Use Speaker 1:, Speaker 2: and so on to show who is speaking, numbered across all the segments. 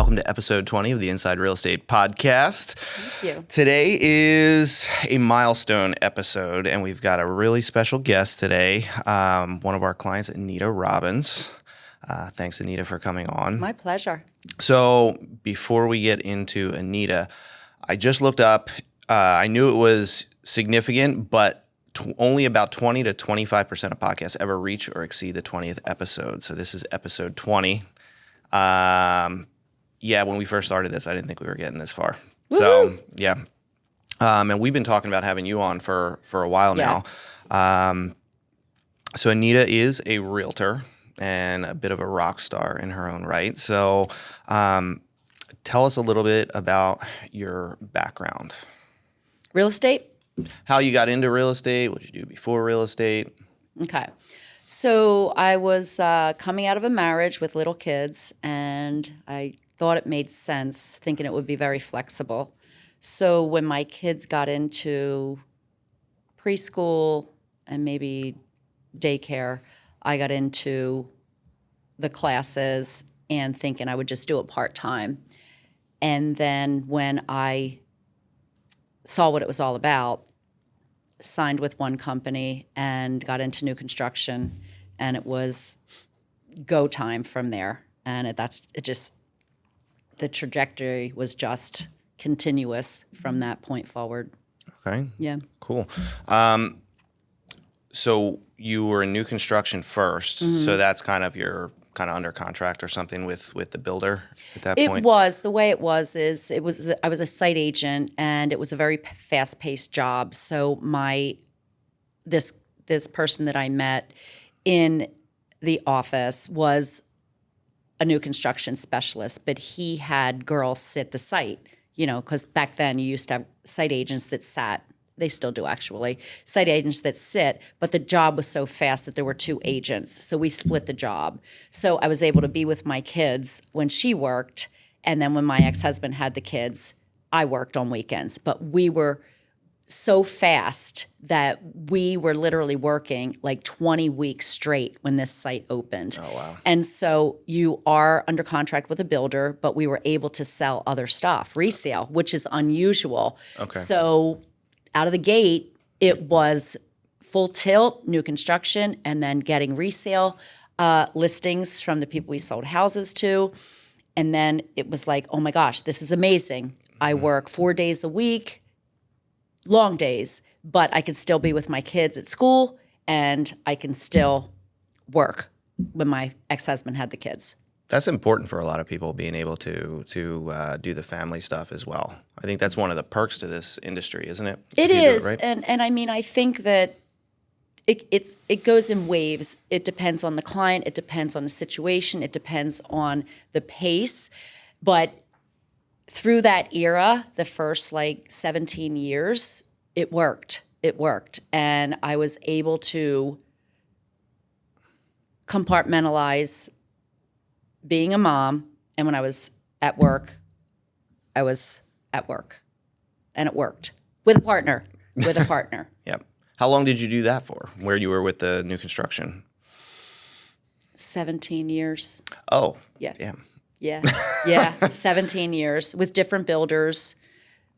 Speaker 1: welcome to episode 20 of the Inside Real Estate Podcast.
Speaker 2: Thank you.
Speaker 1: Today is a milestone episode, and we've got a really special guest today, one of our clients, Anita Robbins. Thanks, Anita, for coming on.
Speaker 2: My pleasure.
Speaker 1: So before we get into Anita, I just looked up. I knew it was significant, but only about 20 to 25% of podcasts ever reach or exceed the 20th episode. So this is episode 20. When we first started this, I didn't think we were getting this far. Woo-hoo! So, yeah. And we've been talking about having you on for a while now. So Anita is a realtor and a bit of a rock star in her own right. So tell us a little bit about your background.
Speaker 2: Real estate?
Speaker 1: How you got into real estate, what you do before real estate.
Speaker 2: Okay. So I was coming out of a marriage with little kids, and I thought it made sense, thinking it would be very flexible. So when my kids got into preschool and maybe daycare, I got into the classes and thinking I would just do it part-time. And then when I saw what it was all about, signed with one company and got into new construction, and it was go time from there. And the trajectory was just continuous from that point forward.
Speaker 1: Okay.
Speaker 2: Yeah.
Speaker 1: Cool. So you were in new construction first, so that's kind of your under contract or something with the builder at that point?
Speaker 2: It was. The way it was I was a site agent, and it was a very fast-paced job. So this person that I met in the office was a new construction specialist, but he had girls sit the site, because back then you used to have site agents that sat. They still do, actually. Site agents that sit, but the job was so fast that there were two agents. So we split the job. So I was able to be with my kids when she worked, and then when my ex-husband had the kids, I worked on weekends. But we were so fast that we were literally working like 20 weeks straight when this site opened.
Speaker 1: Oh, wow.
Speaker 2: And so you are under contract with a builder, but we were able to sell other stuff, resale, which is unusual.
Speaker 1: Okay.
Speaker 2: So out of the gate, it was full tilt, new construction, and then getting resale listings from the people we sold houses to. And then it was like, oh my gosh, this is amazing. I work 4 days a week, long days, but I can still be with my kids at school, and I can still work when my ex-husband had the kids.
Speaker 1: That's important for a lot of people, being able to do the family stuff as well. I think that's one of the perks to this industry, isn't it?
Speaker 2: It is,
Speaker 1: right?
Speaker 2: and I mean, I think that it goes in waves. It depends on the client. It depends on the situation. It depends on the pace. But through that era, the first 17 years, it worked. It worked, and I was able to compartmentalize being a mom, and when I was at work, I was at work, and it worked with a partner.
Speaker 1: Yep. How long did you do that for? Where you were with the new construction?
Speaker 2: 17 years.
Speaker 1: Oh,
Speaker 2: Yeah.
Speaker 1: damn.
Speaker 2: Yeah, 17 years with different builders,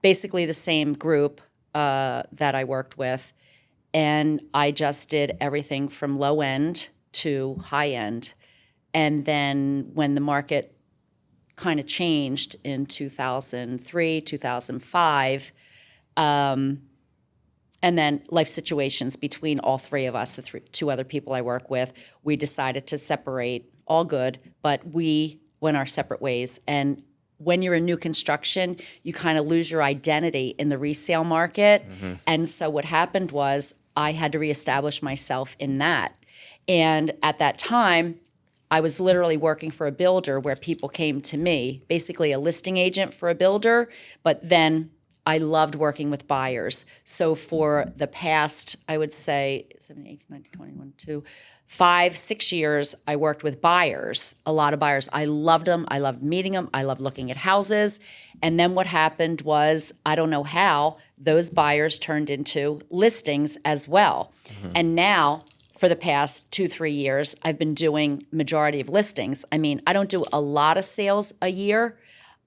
Speaker 2: basically the same group that I worked with, and I just did everything from low end to high end. And then when the market kind of changed in 2003, 2005, and then life situations between all three of us, two other people I work with, we decided to separate. All good, but we went our separate ways. And when you're in new construction, you kind of lose your identity in the resale market. Mm-hmm. And so what happened was I had to reestablish myself in that. And at that time, I was literally working for a builder where people came to me, basically a listing agent for a builder, but then I loved working with buyers. So for the past, I would say, 17, 18, 19, 21, 2, 5, 6 years, I worked with buyers, a lot of buyers. I loved them. I loved meeting them. I loved looking at houses. And then what happened was, I don't know how, those buyers turned into listings as well. Mm-hmm. And now, for the past 2-3 years, I've been doing majority of listings. I mean, I don't do a lot of sales a year.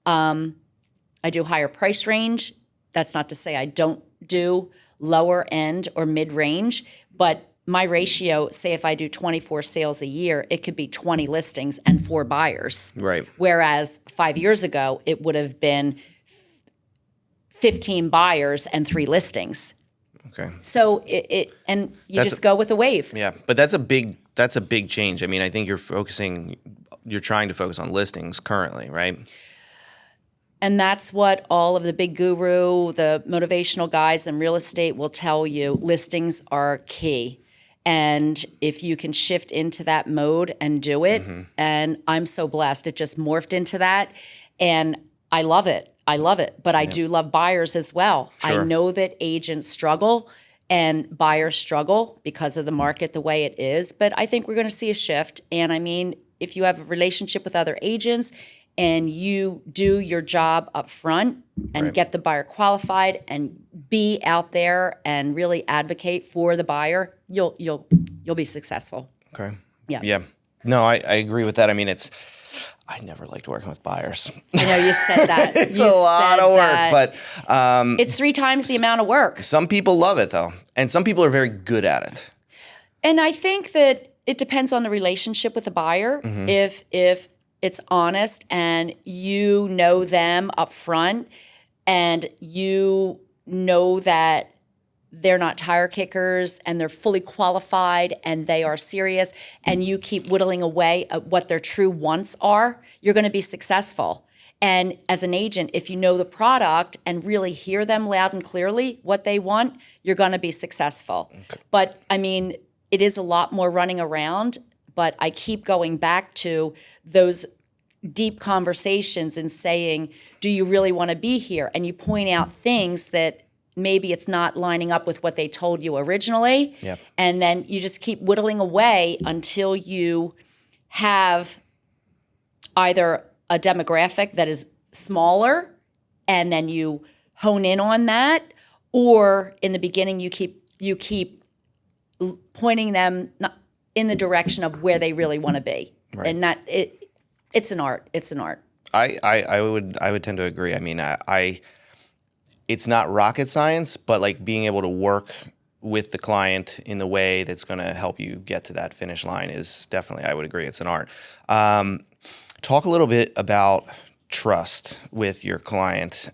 Speaker 2: I do higher price range. That's not to say I don't do lower end or mid range, but my ratio, say if I do 24 sales a year, it could be 20 listings and 4 buyers.
Speaker 1: Right.
Speaker 2: Whereas 5 years ago, it would have been 15 buyers and 3 listings.
Speaker 1: Okay.
Speaker 2: So and you just go with the wave.
Speaker 1: Yeah, but that's a big change. I mean, I think you're trying to focus on listings currently, right?
Speaker 2: And that's what all of the big guru, the motivational guys in real estate will tell you. Listings are key. And if you can shift into that mode and do it, and I'm so blessed, it just morphed into that. And I love it. But I do love buyers as well.
Speaker 1: Sure.
Speaker 2: I know that agents struggle and buyers struggle because of the market the way it is. But I think we're going to see a shift. And I mean, if you have a relationship with other agents and you do your job up front and get the buyer qualified and be out there and really advocate for the buyer, you'll be successful.
Speaker 1: Okay.
Speaker 2: Yeah.
Speaker 1: Yeah. No, I agree with that. I mean, I never liked working with buyers.
Speaker 2: I know you said that.
Speaker 1: It's a lot of work, but
Speaker 2: it's 3 times the amount of work.
Speaker 1: some people love it though, and some people are very good at it.
Speaker 2: And I think that it depends on the relationship with the buyer. If it's honest and you know them up front and you know that they're not tire kickers and they're fully qualified and they are serious and you keep whittling away at what their true wants are, you're going to be successful. And as an agent, if you know the product and really hear them loud and clearly what they want, you're going to be successful. Okay. But I mean, it is a lot more running around, but I keep going back to those deep conversations and saying, do you really want to be here? And you point out things that maybe it's not lining up with what they told you originally.
Speaker 1: Yep.
Speaker 2: And then you just keep whittling away until you have either a demographic that is smaller and then you hone in on that, or in the beginning you keep pointing them in the direction of where they really want to be. Right. And that it's an art. It's an art.
Speaker 1: I would tend to agree. I mean, it's not rocket science, but like being able to work with the client in the way that's going to help you get to that finish line is definitely, I would agree, it's an art. Talk a little bit about trust with your client,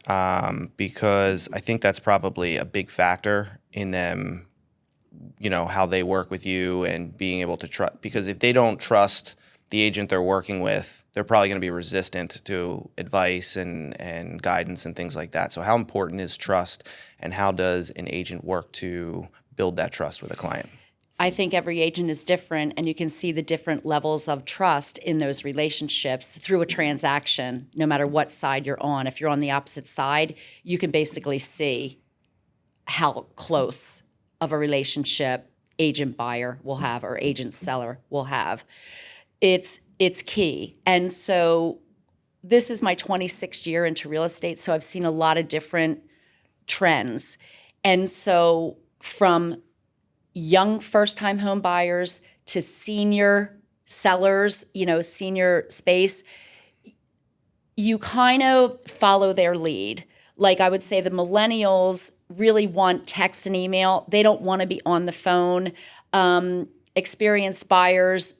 Speaker 1: because I think that's probably a big factor in them, you know, how they work with you and being able to trust. Because if they don't trust the agent they're working with, they're probably going to be resistant to advice and guidance and things like that. So how important is trust, and how does an agent work to build that trust with a client?
Speaker 2: I think every agent is different, and you can see the different levels of trust in those relationships through a transaction, no matter what side you're on. If you're on the opposite side, you can basically see how close of a relationship agent buyer will have or agent seller will have. It's key. And so this is my 26th year into real estate, so I've seen a lot of different trends. And so from young first-time home buyers to senior sellers, you know, senior space, you kind of follow their lead. Like I would say the millennials really want text and email. They don't want to be on the phone. Experienced buyers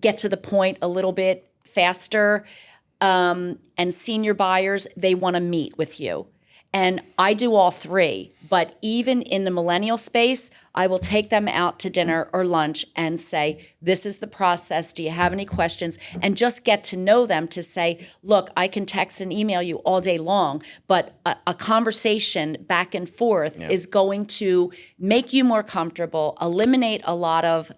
Speaker 2: get to the point a little bit faster. And senior buyers, they want to meet with you. And I do all three. But even in the millennial space, I will take them out to dinner or lunch and say, this is the process. Do you have any questions? And just get to know them to say, look, I can text and email you all day long, but a conversation back and forth is going to make you more comfortable, eliminate a lot of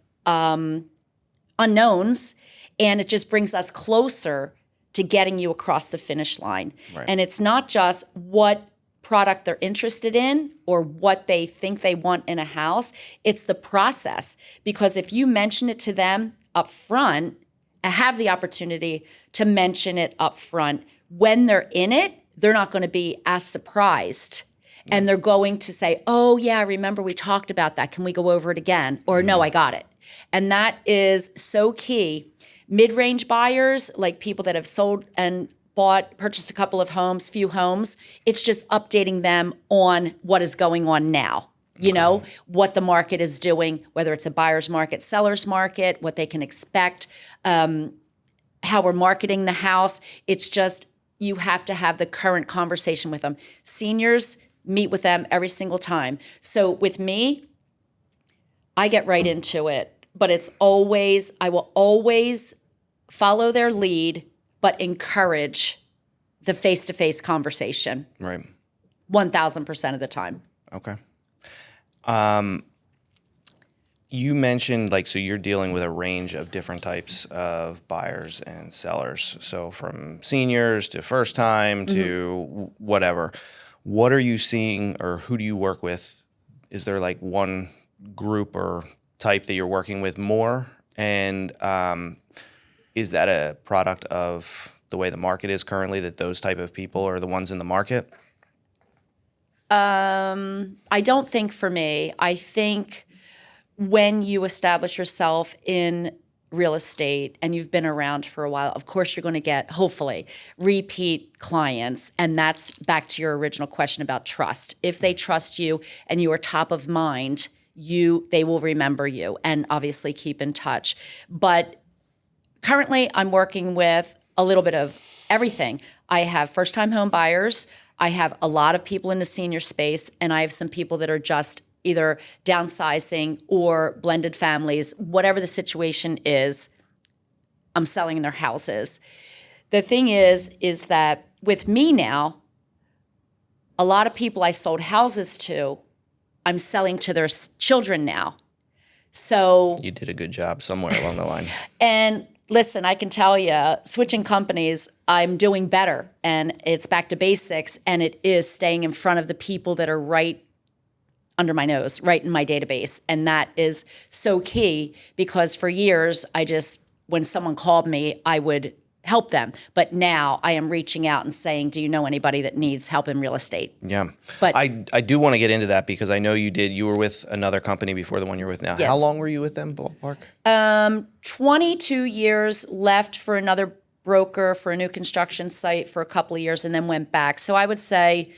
Speaker 2: unknowns, and it just brings us closer to getting you across the finish line. Right. And it's not just what product they're interested in or what they think they want in a house. It's the process. Because if you mention it to them up front, have the opportunity to mention it up front, when they're in it, they're not going to be as surprised. And they're going to say, oh, yeah, I remember we talked about that. Can we go over it again? Or no, I got it. And that is so key. Mid-range buyers, like people that have sold and purchased a couple of few homes. It's just updating them on what is going on now. You know, what the market is doing, whether it's a buyer's market, seller's market, what they can expect, how we're marketing the house. It's just, you have to have the current conversation with them. Seniors, meet with them every single time. So with me, I get right into it, but I will always follow their lead, but encourage the face-to-face conversation.
Speaker 1: Right.
Speaker 2: 1,000% of the time.
Speaker 1: Okay. You mentioned so you're dealing with a range of different types of buyers and sellers. So from seniors to first time to whatever. What are you seeing, or who do you work with? Is there one group or type that you're working with more? And is that a product of the way the market is currently, that those type of people are the ones in the market?
Speaker 2: I don't think for me. I think when you establish yourself in real estate and you've been around for a while, of course you're going to get, hopefully, repeat clients. And that's back to your original question about trust. If they trust you and you are top of mind, they will remember you and obviously keep in touch. But currently I'm working with a little bit of everything. I have first-time home buyers. I have a lot of people in the senior space, and I have some people that are just either downsizing or blended families. Whatever the situation is, I'm selling their houses. The thing is that with me now, a lot of people I sold houses to, I'm selling to their children now. So
Speaker 1: you did a good job somewhere along the line.
Speaker 2: And listen, I can tell you, switching companies, I'm doing better, and it's back to basics, and it is staying in front of the people that are right under my nose, right in my database. And that is so key, because for years, when someone called me, I would help them. But now I am reaching out and saying, do you know anybody that needs help in real estate?
Speaker 1: Yeah.
Speaker 2: But
Speaker 1: I do want to get into that, because I know you were with another company before the one you're with now.
Speaker 2: Yes.
Speaker 1: How long were you with them, ballpark?
Speaker 2: 22 years, left for another broker for a new construction site for a couple of years, and then went back. So I would say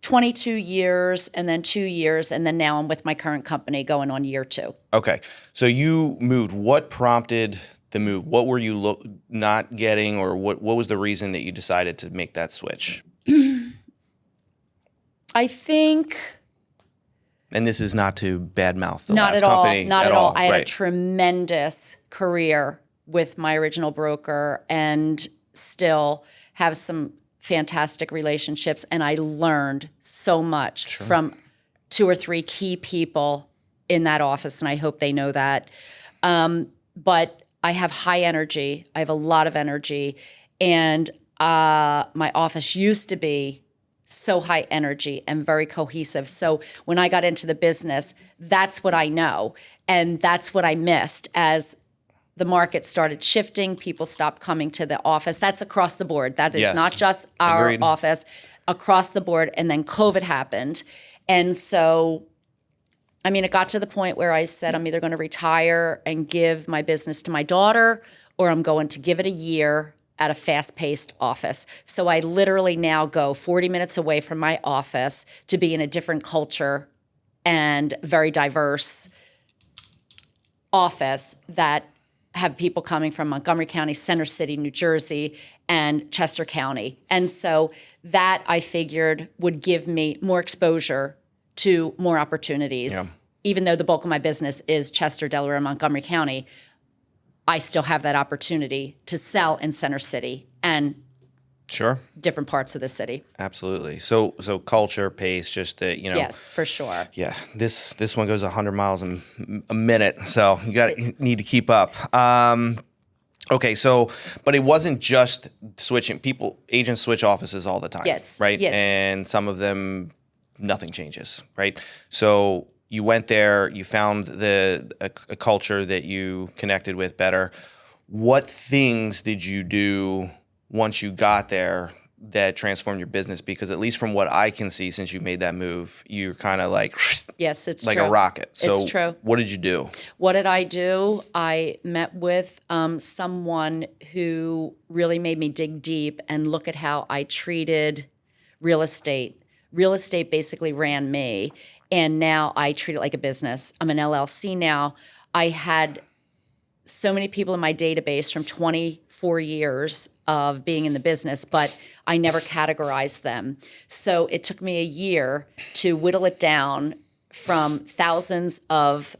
Speaker 2: 22 years, and then 2 years, and then now I'm with my current company going on year 2.
Speaker 1: Okay. So you moved. What prompted the move? What were you not getting, or what was the reason that you decided to make that switch?
Speaker 2: I think...
Speaker 1: And this is not to badmouth the
Speaker 2: not
Speaker 1: last
Speaker 2: at
Speaker 1: company.
Speaker 2: Not at all. I had
Speaker 1: right.
Speaker 2: a tremendous career with my original broker, and still have some fantastic relationships. And I learned so much from 2 or 3 key people in that office, and I hope they know that. But I have high energy. I have a lot of energy. And my office used to be so high energy and very cohesive. So when I got into the business, that's what I know. And that's what I missed as the market started shifting. People stopped coming to the office. That's across the board. That is not just our
Speaker 1: Agreed.
Speaker 2: office, across the board. And then COVID happened. And so, it got to the point where I said, I'm either going to retire and give my business to my daughter, or I'm going to give it a year at a fast-paced office. So I literally now go 40 minutes away from my office to be in a different culture and very diverse office that have people coming from Montgomery County, Center City, New Jersey, and Chester County. And so that, I figured, would give me more exposure to more opportunities.
Speaker 1: Yeah.
Speaker 2: Even though the bulk of my business is Chester, Delaware, and Montgomery County, I still have that opportunity to sell in Center City and different parts of the city.
Speaker 1: Absolutely. So culture, pace, just that,
Speaker 2: Yes, for sure.
Speaker 1: Yeah, this one goes 100 miles a minute, so you need to keep up. Okay, so but it wasn't just switching. Agents switch offices all the time.
Speaker 2: Yes.
Speaker 1: Right.
Speaker 2: Yes.
Speaker 1: And some of them, nothing changes. Right. So you went there. You found a culture that you connected with better. What things did you do once you got there that transformed your business? Because at least from what I can see, since you made that move, you're kind of like,
Speaker 2: yes, it's
Speaker 1: like
Speaker 2: true.
Speaker 1: a rocket. So
Speaker 2: It's true.
Speaker 1: what did you do?
Speaker 2: What did I do? I met with someone who really made me dig deep and look at how I treated real estate. Real estate basically ran me, and now I treat it like a business. I'm an LLC now. I had so many people in my database from 24 years of being in the business, but I never categorized them. So it took me a year to whittle it down from thousands of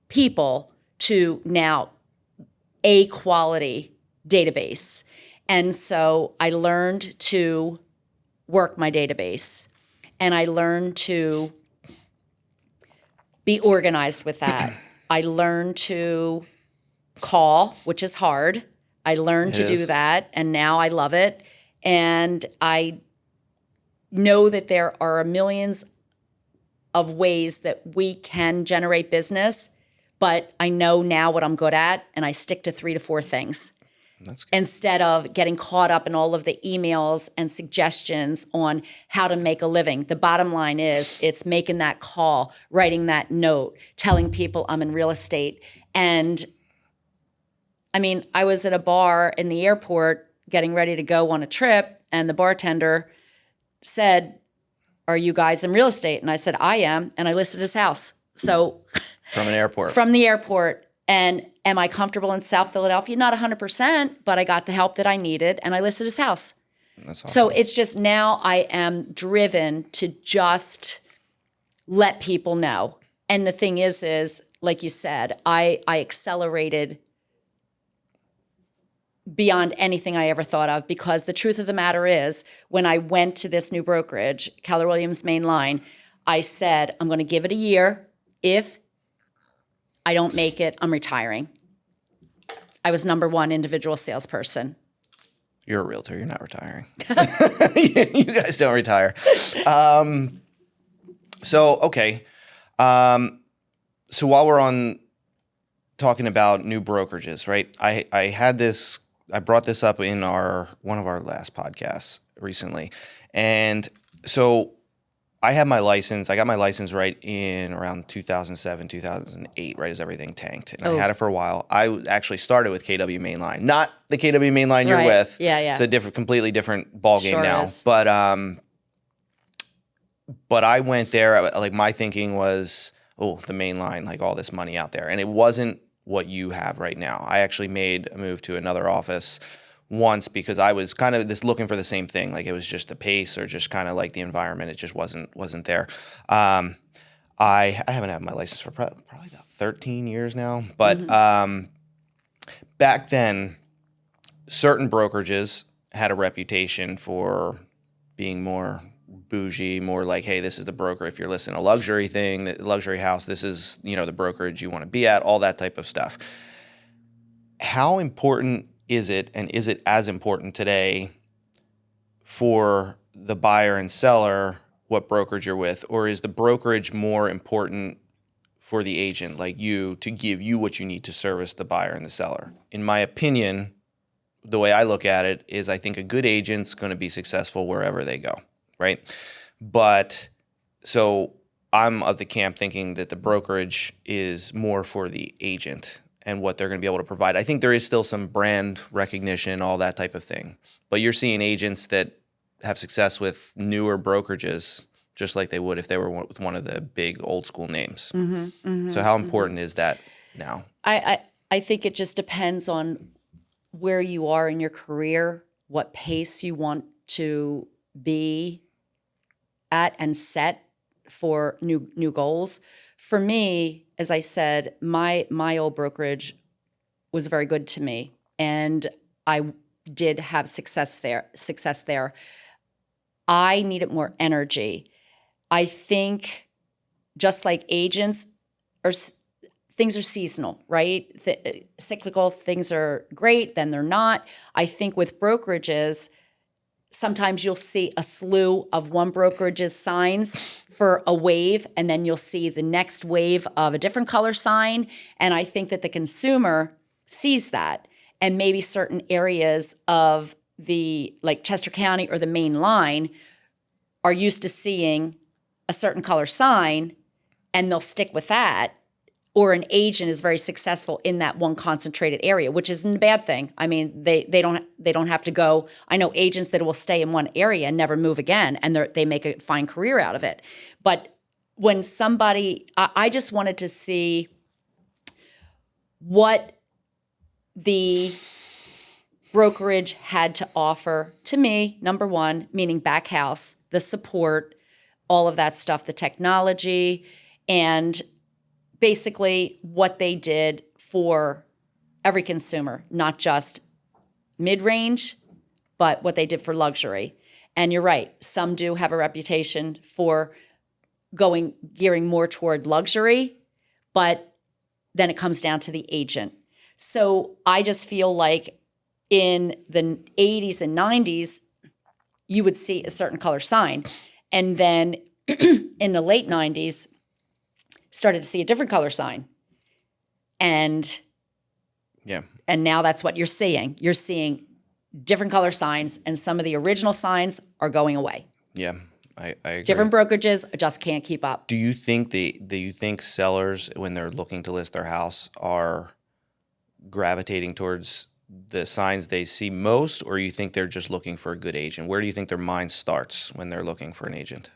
Speaker 2: people to now a quality database. And so I learned to work my database, and I learned to be organized with that. I learned to call, which is hard. I learned to do that, and now I love it. And I know that there are millions of ways that we can generate business, but I know now what I'm good at, and I stick to 3 to 4 things.
Speaker 1: That's good.
Speaker 2: Instead of getting caught up in all of the emails and suggestions on how to make a living. The bottom line is it's making that call, writing that note, telling people I'm in real estate. And I mean, I was at a bar in the airport getting ready to go on a trip, and the bartender said, "Are you guys in real estate?" And I said, "I am." And I listed his house. So
Speaker 1: From an airport.
Speaker 2: from the airport. And am I comfortable in South Philadelphia? Not 100%, but I got the help that I needed, and I listed his house.
Speaker 1: That's awesome.
Speaker 2: So it's just now I am driven to just let people know. And the thing is like you said, I accelerated beyond anything I ever thought of, because the truth of the matter is, when I went to this new brokerage, Keller Williams Main Line, I said, I'm going to give it a year. If I don't make it, I'm retiring. I was number 1 individual salesperson.
Speaker 1: You're a realtor. You're not retiring. You guys don't retire. Okay. So while we're on talking about new brokerages, right? I brought this up in one of our last podcasts recently. And so I got my license right in around 2007, 2008, right as everything tanked. And I had it for a while. I actually started with KW Mainline, not the KW Mainline you're with.
Speaker 2: Yeah.
Speaker 1: It's a completely different ballgame
Speaker 2: Sure
Speaker 1: now.
Speaker 2: is.
Speaker 1: But I went there, like my thinking was, oh, the Mainline, like all this money out there. And it wasn't what you have right now. I actually made a move to another office once because I was kind of looking for the same thing. Like it was just the pace or just kind of like the environment. It just wasn't there. I haven't had my license for probably about 13 years now. But back then, certain brokerages had a reputation for being more bougie, more like, hey, this is the broker. If you're listing a luxury thing, the luxury house, this is, the brokerage you want to be at, all that type of stuff. How important is it, and is it as important today for the buyer and seller what brokerage you're with? Or is the brokerage more important for the agent like you to give you what you need to service the buyer and the seller? In my opinion, the way I look at it is I think a good agent's going to be successful wherever they go, right? But so I'm of the camp thinking that the brokerage is more for the agent and what they're going to be able to provide. I think there is still some brand recognition, all that type of thing. But you're seeing agents that have success with newer brokerages just like they would if they were with one of the big old school names. So how important is that now?
Speaker 2: I think it just depends on where you are in your career, what pace you want to be at and set for new goals. For me, as I said, my old brokerage was very good to me, and I did have success there. I needed more energy. I think just like agents, things are seasonal, right? Cyclical things are great, then they're not. I think with brokerages, sometimes you'll see a slew of one brokerage's signs for a wave, and then you'll see the next wave of a different color sign. And I think that the consumer sees that, and maybe certain areas of like Chester County or the main line are used to seeing a certain color sign and they'll stick with that, or an agent is very successful in that one concentrated area, which isn't a bad thing. I mean, they don't have to go. I know agents that will stay in one area and never move again, and they make a fine career out of it. But when I just wanted to see what the brokerage had to offer to me, number one, meaning back house, the support, all of that stuff, the technology, and basically what they did for every consumer, not just mid-range, but what they did for luxury. And you're right, some do have a reputation for gearing more toward luxury, but then it comes down to the agent. So I just feel like in the 80s and 90s, you would see a certain color sign. And then in the late 90s, started to see a different color sign. And now that's what you're seeing. You're seeing different color signs, and some of the original signs are going away.
Speaker 1: Yeah, I agree.
Speaker 2: Different brokerages just can't keep up.
Speaker 1: Do you think sellers, when they're looking to list their house, are gravitating towards the signs they see most, or you think they're just looking for a good agent? Where do you think their mind starts when they're looking for an agent?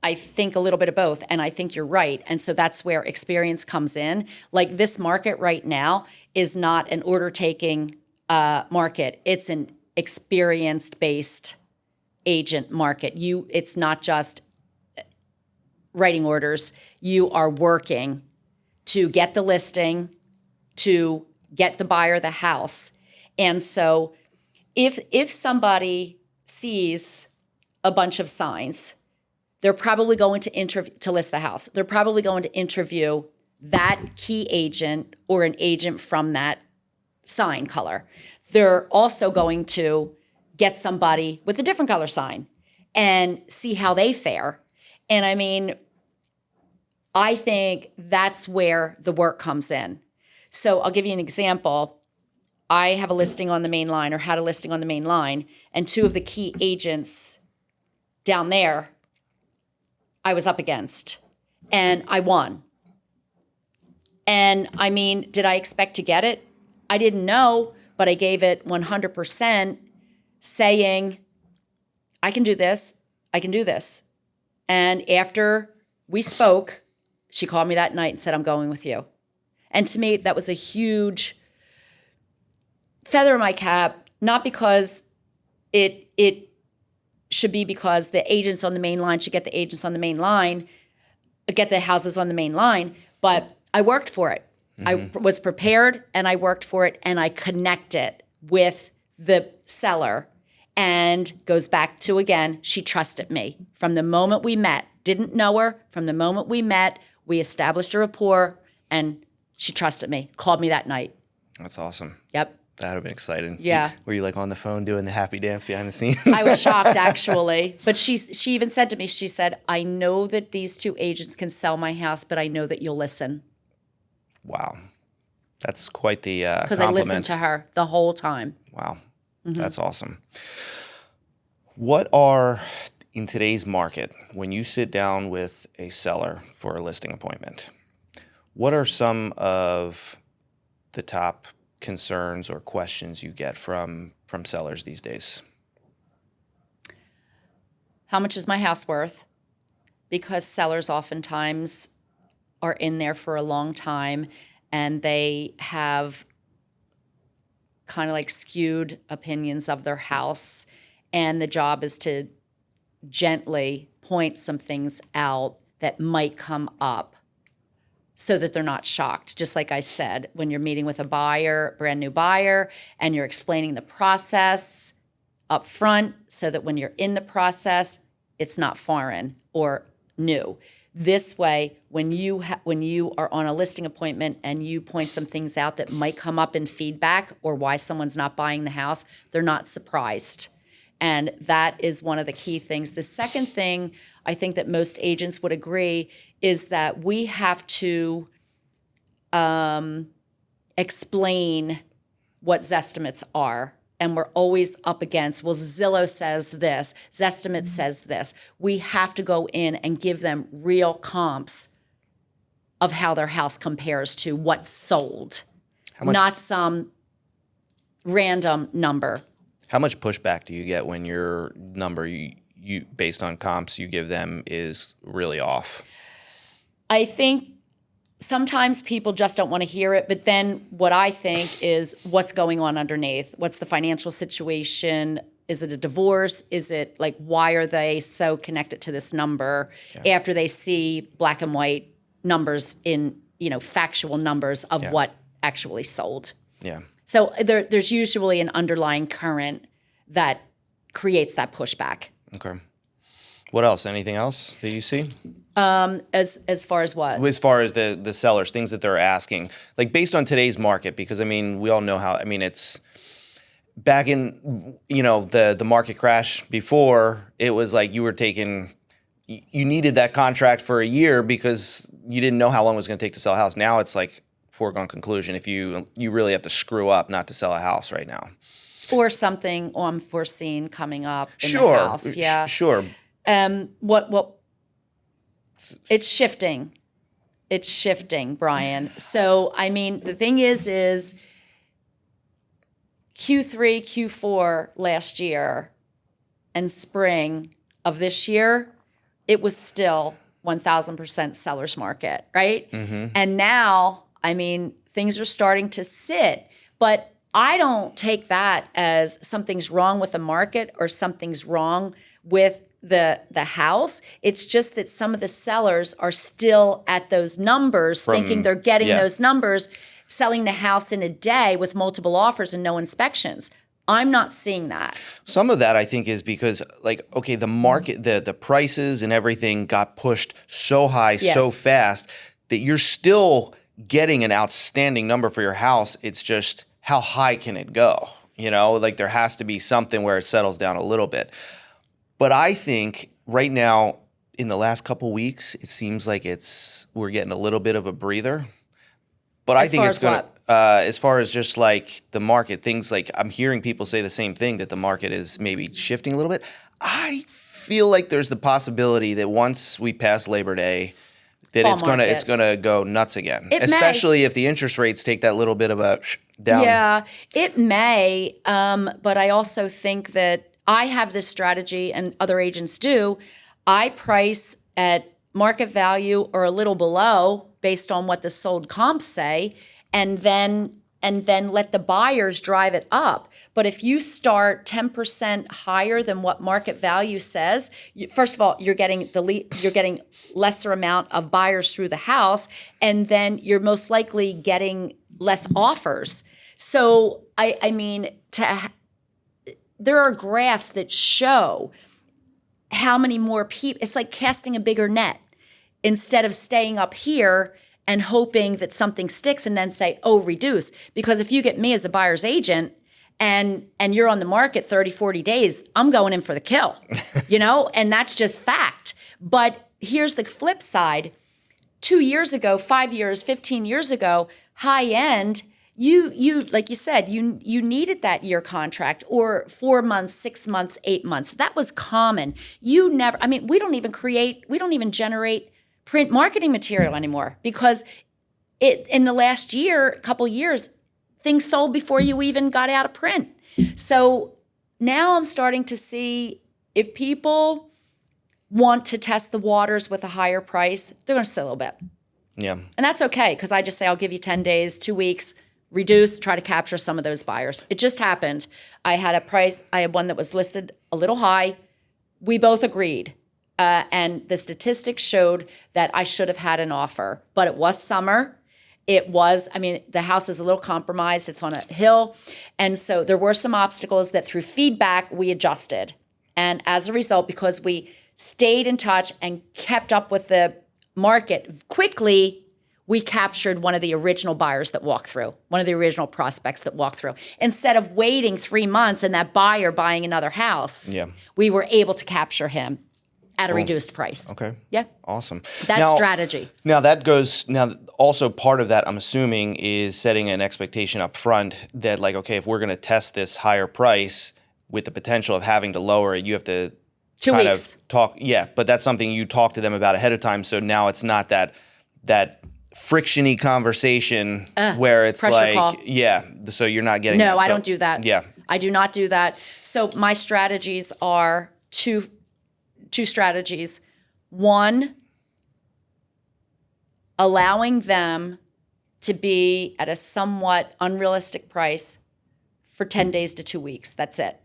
Speaker 2: I think a little bit of both, and I think you're right. And so that's where experience comes in. Like this market right now is not an order-taking market. It's an experience-based agent market. It's not just writing orders. You are working to get the listing, to get the buyer the house. And so if somebody sees a bunch of signs, they're probably going to list the house. They're probably going to interview that key agent or an agent from that sign color. They're also going to get somebody with a different color sign and see how they fare. And I mean, I think that's where the work comes in. So I'll give you an example. I have a listing on the main line, or had a listing on the main line, and two of the key agents down there I was up against, and I won. And I mean, did I expect to get it? I didn't know, but I gave it 100%, saying, I can do this, I can do this. And after we spoke, she called me that night and said, I'm going with you. And to me, that was a huge feather in my cap, not because it should be because the agents on the main line should get the agents on the main line, get the houses on the main line, but I worked for it. Mm-hmm. I was prepared and I worked for it, and I connected with the seller, and goes back to, again, she trusted me. From the moment we met, didn't know her, from the moment we met, we established a rapport, and she trusted me, called me that night.
Speaker 1: That's awesome.
Speaker 2: Yep.
Speaker 1: That would have been exciting.
Speaker 2: Yeah.
Speaker 1: Were you like on the phone doing the happy dance behind the scenes?
Speaker 2: I was shocked, actually. But she even said to me, she said, I know that these two agents can sell my house, but I know that you'll listen.
Speaker 1: Wow. That's quite the compliment.
Speaker 2: Because I listened to her the whole time.
Speaker 1: Wow. Mm-hmm. That's awesome. What are, in today's market, when you sit down with a seller for a listing appointment, what are some of the top concerns or questions you get from sellers these days?
Speaker 2: How much is my house worth? Because sellers oftentimes are in there for a long time, and they have kind of like skewed opinions of their house, and the job is to gently point some things out that might come up so that they're not shocked. Just like I said, when you're meeting with a buyer, brand new buyer, and you're explaining the process up front so that when you're in the process, it's not foreign or new. This way, when you are on a listing appointment and you point some things out that might come up in feedback or why someone's not buying the house, they're not surprised. And that is one of the key things. The second thing I think that most agents would agree is that we have to explain what Zestimates are. and we're always up against, well, Zillow says this, Zestimate says this. We have to go in and give them real comps of how their house compares to what's sold, not some random number.
Speaker 1: How much pushback do you get when your number you based on comps you give them is really off?
Speaker 2: I think sometimes people just don't want to hear it, but then what I think is what's going on underneath. What's the financial situation? Is it a divorce? Is it like, why are they so connected to this number after they see black and white numbers in, factual numbers of what actually sold?
Speaker 1: Yeah.
Speaker 2: So there's usually an underlying current that creates that pushback.
Speaker 1: Okay. What else? Anything else that you see?
Speaker 2: As far as what?
Speaker 1: As far as the sellers, things that they're asking, like based on today's market, because we all know how, it's back in, the market crash before, it was like you needed that contract for a year because you didn't know how long it was going to take to sell a house. Now it's like foregone conclusion if you really have to screw up not to sell a house right now.
Speaker 2: Or something unforeseen coming up in the
Speaker 1: Sure.
Speaker 2: house. Yeah.
Speaker 1: Sure.
Speaker 2: What it's shifting. It's shifting, Brian. So, the thing is Q3, Q4 last year and spring of this year, it was still 1,000% seller's market, right? Mm-hmm. And now, things are starting to sit, but I don't take that as something's wrong with the market or something's wrong with the house. It's just that some of the sellers are still at those numbers, thinking they're getting those numbers, selling the house in a day with multiple offers and no inspections. I'm not seeing that.
Speaker 1: Some of that I think is because the market, the prices and everything got pushed so high so fast that you're still getting an outstanding number for your house. It's just how high can it go? There has to be something where it settles down a little bit. But I think right now, in the last couple weeks, it seems like we're getting a little bit of a breather. But I think it's going to, as far as just like the market, things like I'm hearing people say the same thing, that the market is maybe shifting a little bit. I feel like there's the possibility that once we pass Labor Day, that it's gonna go nuts again. Especially if the interest rates take that little bit of a down.
Speaker 2: Yeah, it may. But I also think that I have this strategy, and other agents do. I price at market value or a little below based on what the sold comps say, and then let the buyers drive it up. But if you start 10% higher than what market value says, first of all, you're getting lesser amount of buyers through the house, and then you're most likely getting less offers. So there are graphs that show how many more people. It's like casting a bigger net instead of staying up here and hoping that something sticks and then say, oh, reduce. Because if you get me as a buyer's agent and you're on the market 30, 40 days, I'm going in for the kill, and that's just fact. But here's the flip side. 2 years ago, 5 years, 15 years ago, high end, you like you said, you needed that year contract or 4 months, 6 months, 8 months. That was common. We don't even generate print marketing material anymore because in the last couple years, things sold before you even got out of print. So now I'm starting to see if people want to test the waters with a higher price, they're going to sit a little bit.
Speaker 1: Yeah.
Speaker 2: And that's okay because I just say I'll give you 10 days, 2 weeks, reduce, try to capture some of those buyers. It just happened. I had one that was listed a little high. We both agreed. And the statistics showed that I should have had an offer, but it was summer. The house is a little compromised. It's on a hill. And so there were some obstacles that through feedback we adjusted. And as a result, because we stayed in touch and kept up with the market quickly, we captured one of the original buyers that walked through, one of the original prospects that walked through. Instead of waiting 3 months and that buyer buying another house, we were able to capture him. at a reduced price.
Speaker 1: Okay.
Speaker 2: Yeah.
Speaker 1: Awesome.
Speaker 2: That's strategy.
Speaker 1: Now also part of that, I'm assuming, is setting an expectation up front that like, okay, if we're going to test this higher price with the potential of having to lower it, you have to
Speaker 2: 2
Speaker 1: kind
Speaker 2: weeks.
Speaker 1: of talk. Yeah. But that's something you talk to them about ahead of time. So now it's not that frictiony conversation where it's
Speaker 2: pressure
Speaker 1: like,
Speaker 2: call.
Speaker 1: yeah, so you're not getting
Speaker 2: No,
Speaker 1: that.
Speaker 2: I don't do that.
Speaker 1: Yeah.
Speaker 2: I do not do that. So my strategies are two strategies. One, allowing them to be at a somewhat unrealistic price for 10 days to 2 weeks. That's it.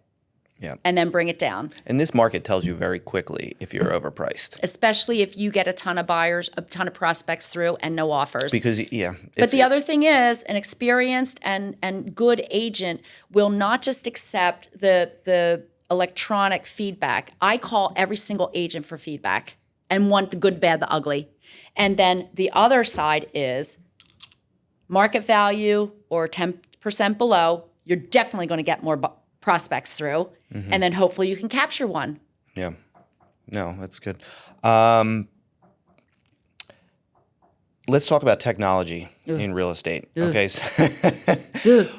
Speaker 1: Yeah.
Speaker 2: And then bring it down.
Speaker 1: And this market tells you very quickly if you're overpriced.
Speaker 2: Especially if you get a ton of buyers, a ton of prospects through and no offers.
Speaker 1: Because, yeah.
Speaker 2: But the other thing is, an experienced and good agent will not just accept the electronic feedback. I call every single agent for feedback and want the good, bad, the ugly. And then the other side is market value or 10% below. You're definitely going to get more prospects through. Mm-hmm. And then hopefully you can capture one.
Speaker 1: Yeah. No, that's good. Let's talk about technology in real estate. Okay.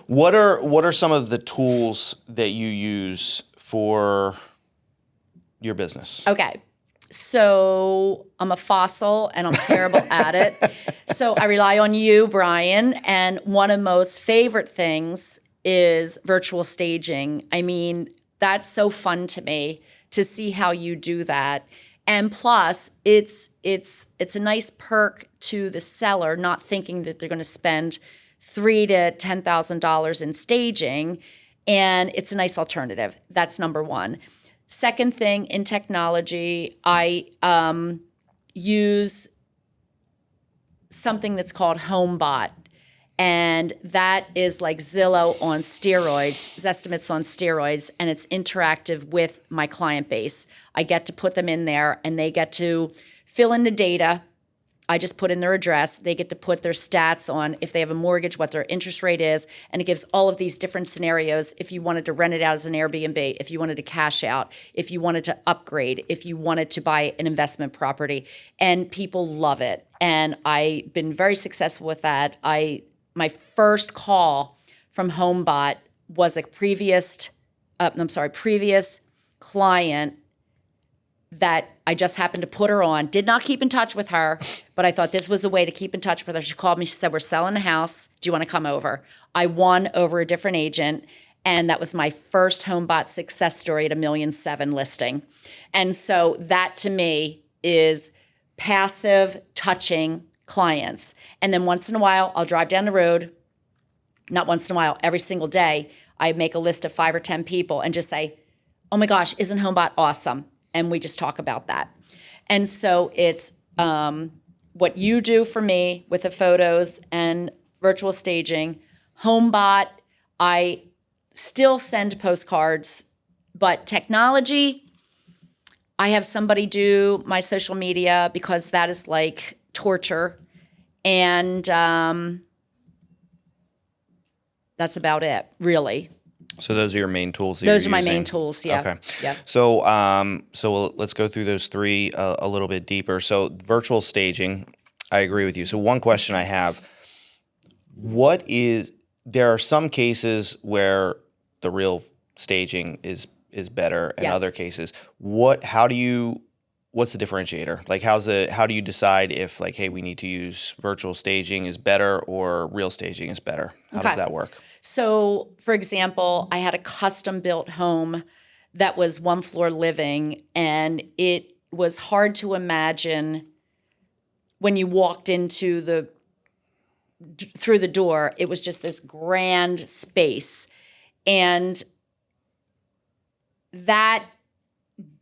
Speaker 1: What are some of the tools that you use for your business?
Speaker 2: Okay. So I'm a fossil and I'm terrible at it. So I rely on you, Brian. And one of my most favorite things is virtual staging. I mean, that's so fun to me to see how you do that. And plus, it's a nice perk to the seller, not thinking that they're going to spend $3,000 to $10,000 in staging, and it's a nice alternative. That's number one. Second thing, in technology, I use something that's called Homebot. And that is like Zillow on steroids, Zestimates on steroids, and it's interactive with my client base. I get to put them in there, and they get to fill in the data. I just put in their address. They get to put their stats on if they have a mortgage, what their interest rate is, and it gives all of these different scenarios. If you wanted to rent it out as an Airbnb, if you wanted to cash out, if you wanted to upgrade, if you wanted to buy an investment property, and people love it. And I've been very successful with that. My first call from Homebot was a previous client that I just happened to put her on. Did not keep in touch with her, but I thought this was a way to keep in touch with her. She called me. She said, "We're selling the house. Do you want to come over?" I won over a different agent, and that was my first Homebot success story at $1.7 million listing. And so that to me is passive touching clients. And then once in a while, I'll drive down the road, not once in a while, every single day, I make a list of 5 or 10 people and just say, "Oh my gosh, isn't Homebot awesome?" And we just talk about that. And so it's what you do for me with the photos and virtual staging. Homebot, I still send postcards, but technology, I have somebody do my social media because that is like torture. And that's about it, really.
Speaker 1: So those are your main tools.
Speaker 2: Those are my main tools. Yeah.
Speaker 1: Okay.
Speaker 2: Yeah.
Speaker 1: So let's go through those three a little bit deeper. So virtual staging, I agree with you. So one question I have: there are some cases where the real staging is better, and
Speaker 2: Yes.
Speaker 1: other cases. What's the differentiator? Like, how do you decide if, like, hey, we need to use virtual staging is better or real staging is better? How does that work?
Speaker 2: So, for example, I had a custom-built home that was one floor living, and it was hard to imagine when you walked through the door. It was just this grand space, and that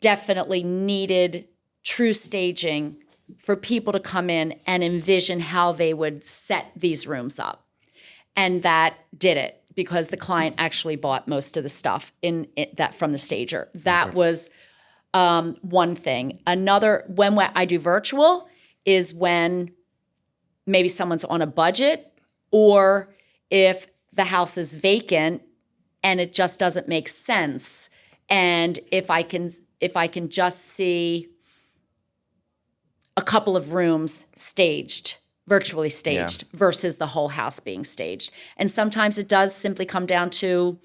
Speaker 2: definitely needed true staging for people to come in and envision how they would set these rooms up. And that did it because the client actually bought most of the stuff that from the stager. That was one thing. Another, when I do virtual, is when maybe someone's on a budget, or if the house is vacant and it just doesn't make sense. And if I can just see a couple of rooms virtually staged, versus the whole house being staged. And sometimes it does simply come down to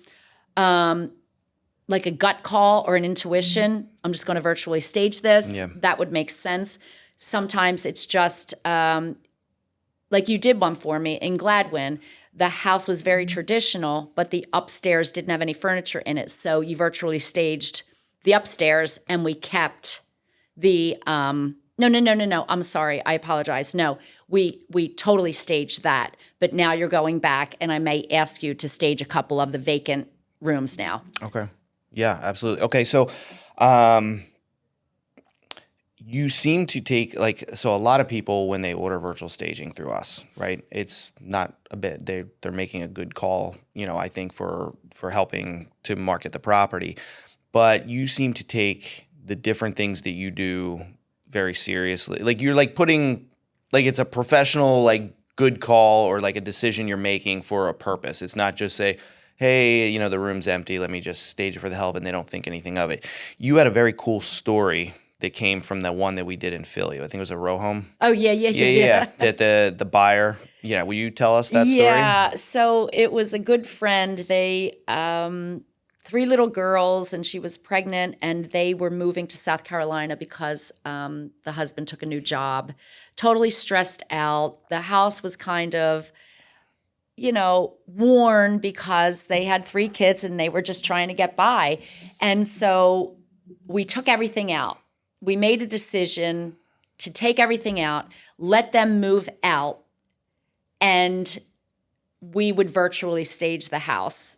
Speaker 2: like a gut call or an intuition. I'm just going to virtually stage this.
Speaker 1: Yeah.
Speaker 2: That would make sense. Sometimes it's just like you did one for me in Gladwin. The house was very traditional, but the upstairs didn't have any furniture in it. So you virtually staged the upstairs, and we kept the no. I'm sorry. I apologize. No, we totally staged that. But now you're going back, and I may ask you to stage a couple of the vacant rooms now.
Speaker 1: Okay. Yeah, absolutely. Okay, so you seem to take so a lot of people when they order virtual staging through us, right? It's not a bit. They're making a good call, I think for helping to market the property. But you seem to take the different things that you do very seriously. Like you're putting it's a professional good call or a decision you're making for a purpose. It's not just say, hey, the room's empty, let me just stage it for the hell of it, and they don't think anything of it. You had a very cool story that came from the one that we did in Philly. I think it was a row home.
Speaker 2: Oh, yeah.
Speaker 1: That the buyer, will you tell us that story?
Speaker 2: Yeah, so it was a good friend. They, 3 little girls, and she was pregnant, and they were moving to South Carolina because the husband took a new job. Totally stressed out. The house was kind of, worn because they had 3 kids and they were just trying to get by. And so we took everything out. We made a decision to take everything out, let them move out, and we would virtually stage the house.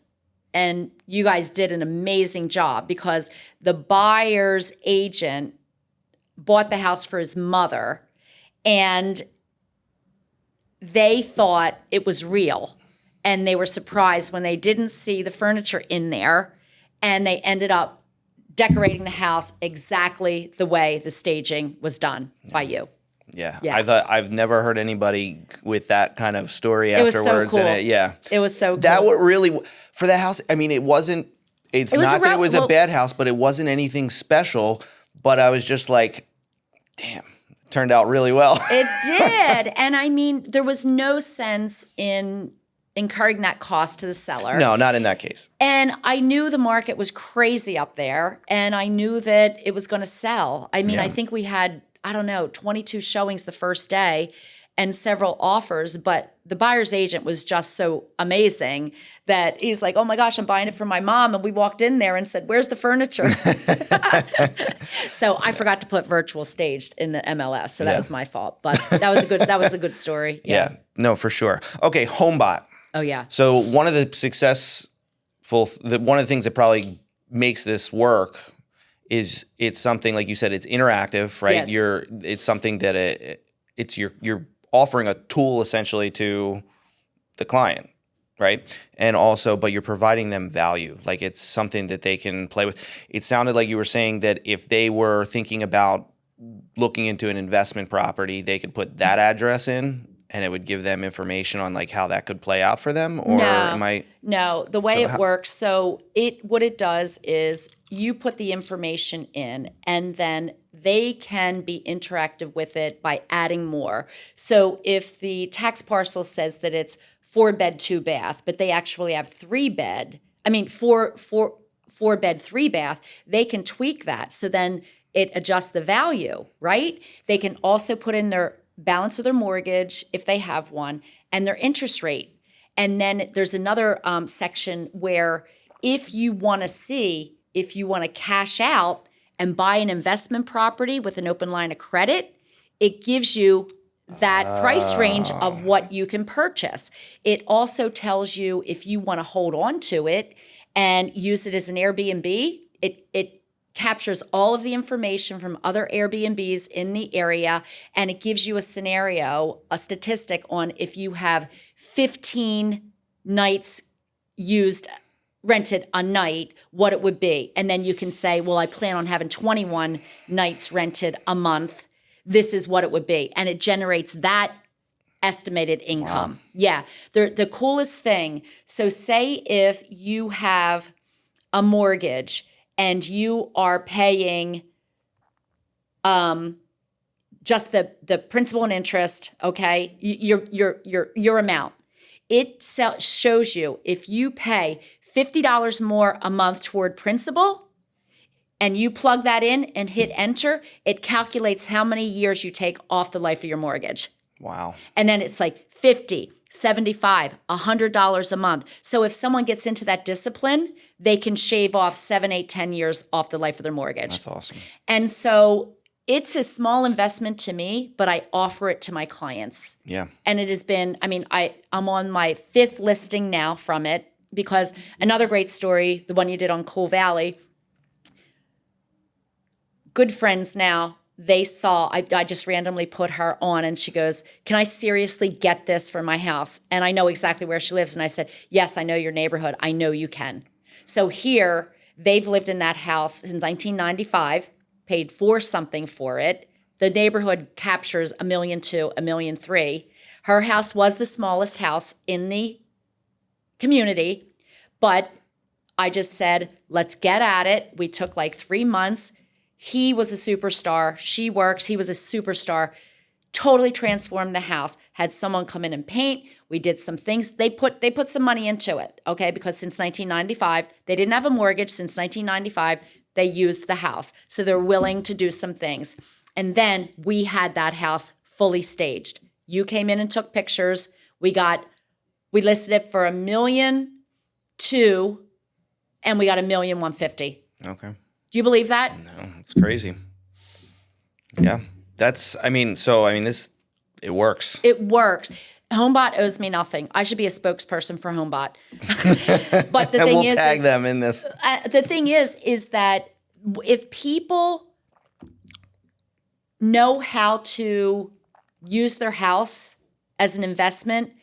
Speaker 2: And you guys did an amazing job because the buyer's agent bought the house for his mother, and they thought it was real. And they were surprised when they didn't see the furniture in there, and they ended up decorating the house exactly the way the staging was done by you.
Speaker 1: Yeah. I've never heard anybody with that kind of story afterwards.
Speaker 2: It was so cool.
Speaker 1: And
Speaker 2: it was so cool.
Speaker 1: That would really, for the house, I mean, it's not that it was a bad house, but it wasn't anything special. But I was just like, damn, it turned out really well.
Speaker 2: It did. And I mean, there was no sense in incurring that cost to the seller.
Speaker 1: No, not in that case.
Speaker 2: And I knew the market was crazy up there, and I knew that it was going to sell. I mean, I think we had, 22 showings the first day and several offers, but the buyer's agent was just so amazing that he's like, oh my gosh, I'm buying it for my mom. And we walked in there and said, where's the furniture? So I forgot to put virtual staged in the MLS. So that was my fault. But that was a good story.
Speaker 1: Yeah. No, for sure. Okay, Homebot.
Speaker 2: Oh, yeah.
Speaker 1: So one of the one of the things that probably makes this work is it's something, like you said, it's interactive, right?
Speaker 2: Yes.
Speaker 1: It's something that you're offering a tool essentially to the client, right? And also, but you're providing them value. Like it's something that they can play with. It sounded like you were saying that if they were thinking about looking into an investment property, they could put that address in and it would give them information on how that could play out for them? Or
Speaker 2: No, the way it works, so what it does is you put the information in, and then they can be interactive with it by adding more. So if the tax parcel says that it's 4-bed, 2-bath, but they actually have 4 bed, 3-bath, they can tweak that. So then it adjusts the value, right? They can also put in their balance of their mortgage, if they have one, and their interest rate. And then there's another section where if you want to cash out and buy an investment property with an open line of credit, it gives you that price range of what you can purchase. It also tells you if you want to hold on to it and use it as an Airbnb, it captures all of the information from other Airbnbs in the area, and it gives you a scenario, a statistic on if you have 15 nights rented a night, what it would be. And then you can say, well, I plan on having 21 nights rented a month. This is what it would be. And it generates that estimated income. Wow. Yeah. The coolest thing, so say if you have a mortgage and you are paying just the principal and interest, okay, your amount. It shows you if you pay $50 more a month toward principal and you plug that in and hit enter, it calculates how many years you take off the life of your mortgage.
Speaker 1: Wow.
Speaker 2: And then it's like $50, $75, $100 a month. So if someone gets into that discipline, they can shave off 7, 8, 10 years off the life of their mortgage.
Speaker 1: That's awesome.
Speaker 2: And so it's a small investment to me, but I offer it to my clients.
Speaker 1: Yeah.
Speaker 2: And it has been, I mean, I'm on my 5th listing now from it, because another great story, the one you did on Coal Valley, good friends now, they saw, I just randomly put her on and she goes, can I seriously get this for my house? And I know exactly where she lives. And I said, yes, I know your neighborhood. I know you can. So here, they've lived in that house since 1995, paid for something for it. The neighborhood captures $1.2 million, $1.3 million. Her house was the smallest house in the community, but I just said, let's get at it. We took like 3 months. He was a superstar. She works. He was a superstar. Totally transformed the house. Had someone come in and paint. We did some things. They put some money into it, okay? Because since 1995, they didn't have a mortgage. Since 1995, they used the house. So they're willing to do some things. And then we had that house fully staged. You came in and took pictures. We listed it for $1.2 million, and we got $1.15 million.
Speaker 1: Okay.
Speaker 2: Do you believe that?
Speaker 1: No, it's crazy. Yeah. This, it works.
Speaker 2: It works. Homebot owes me nothing. I should be a spokesperson for Homebot. But the thing
Speaker 1: we'll tag them in this.
Speaker 2: The thing is that if people know how to use their house as an investment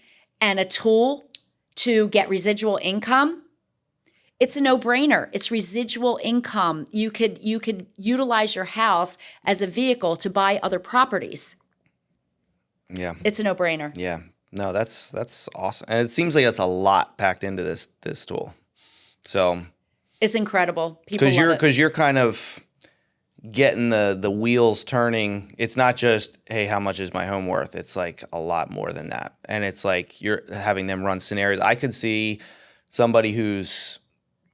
Speaker 2: and a tool to get residual income, it's a no-brainer. It's residual income. You could utilize your house as a vehicle to buy other properties.
Speaker 1: Yeah.
Speaker 2: It's a no-brainer.
Speaker 1: Yeah. No, that's awesome. And it seems like that's a lot packed into this tool. So
Speaker 2: it's incredible. People love it.
Speaker 1: Because you're kind of getting the wheels turning. It's not just, hey, how much is my home worth? It's like a lot more than that. And it's like you're having them run scenarios. I could see somebody who's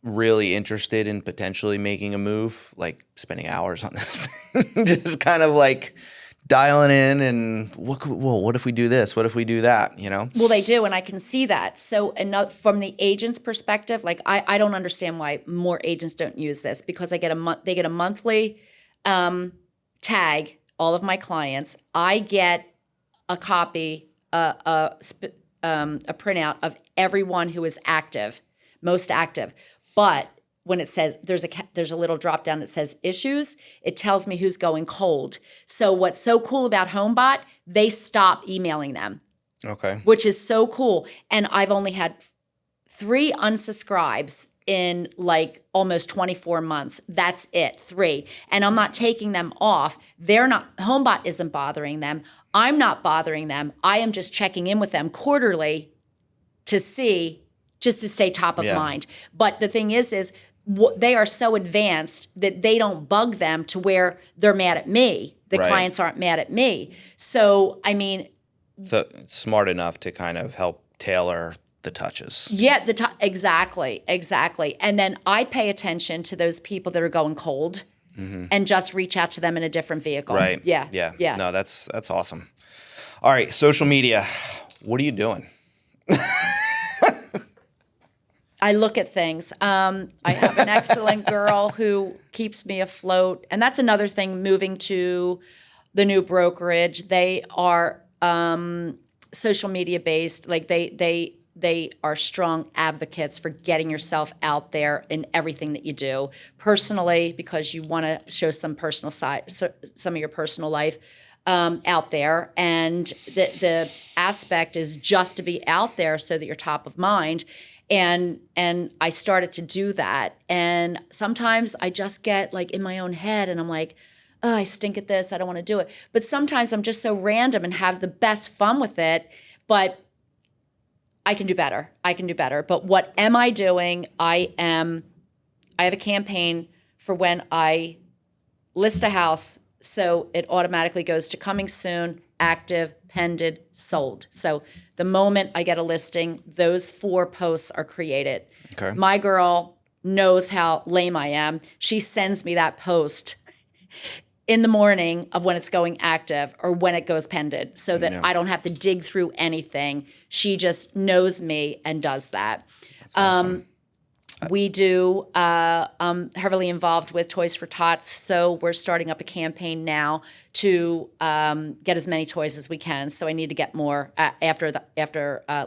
Speaker 1: really interested in potentially making a move, like spending hours on this thing, just kind of like dialing in and what if we do this? What if we do that? You know?
Speaker 2: Well, they do, and I can see that. So, from the agent's perspective, like I don't understand why more agents don't use this, because they get a monthly tag. All of my clients, I get a copy, a printout of everyone who is active, most active. But when it says there's a little drop down that says issues, it tells me who's going cold. So what's so cool about Homebot, they stop emailing them.
Speaker 1: Okay.
Speaker 2: Which is so cool. And I've only had 3 unsubscribes in like almost 24 months. That's it, 3. And I'm not taking them off. Homebot isn't bothering them. I'm not bothering them. I am just checking in with them quarterly to see, just to stay top of mind. But the thing is they are so advanced that they don't bug them to where they're mad at me. The clients aren't mad at me. So, I mean.
Speaker 1: So it's smart enough to kind of help tailor the touches.
Speaker 2: Yeah, exactly. And then I pay attention to those people that are going cold and just reach out to them in a different vehicle.
Speaker 1: Right.
Speaker 2: Yeah.
Speaker 1: No, that's awesome. All right, social media. What are you doing?
Speaker 2: I look at things. I have an excellent girl who keeps me afloat. And that's another thing, moving to the new brokerage. They are social media based. Like they are strong advocates for getting yourself out there in everything that you do. Personally, because you want to show some personal side, some of your personal life out there. And the aspect is just to be out there so that you're top of mind. And I started to do that. And sometimes I just get like in my own head and I'm like, oh, I stink at this. I don't want to do it. But sometimes I'm just so random and have the best fun with it. But I can do better. But what am I doing? I have a campaign for when I list a house So it automatically goes to coming soon, active, pended, sold. So the moment I get a listing, those 4 posts are created.
Speaker 1: Okay.
Speaker 2: My girl knows how lame I am. She sends me that post in the morning of when it's going active or when it goes pended so that I don't have to dig through anything. She just knows me and does that.
Speaker 1: Awesome.
Speaker 2: We do, I'm heavily involved with Toys for Tots, so we're starting up a campaign now to get as many toys as we can. So I need to get more after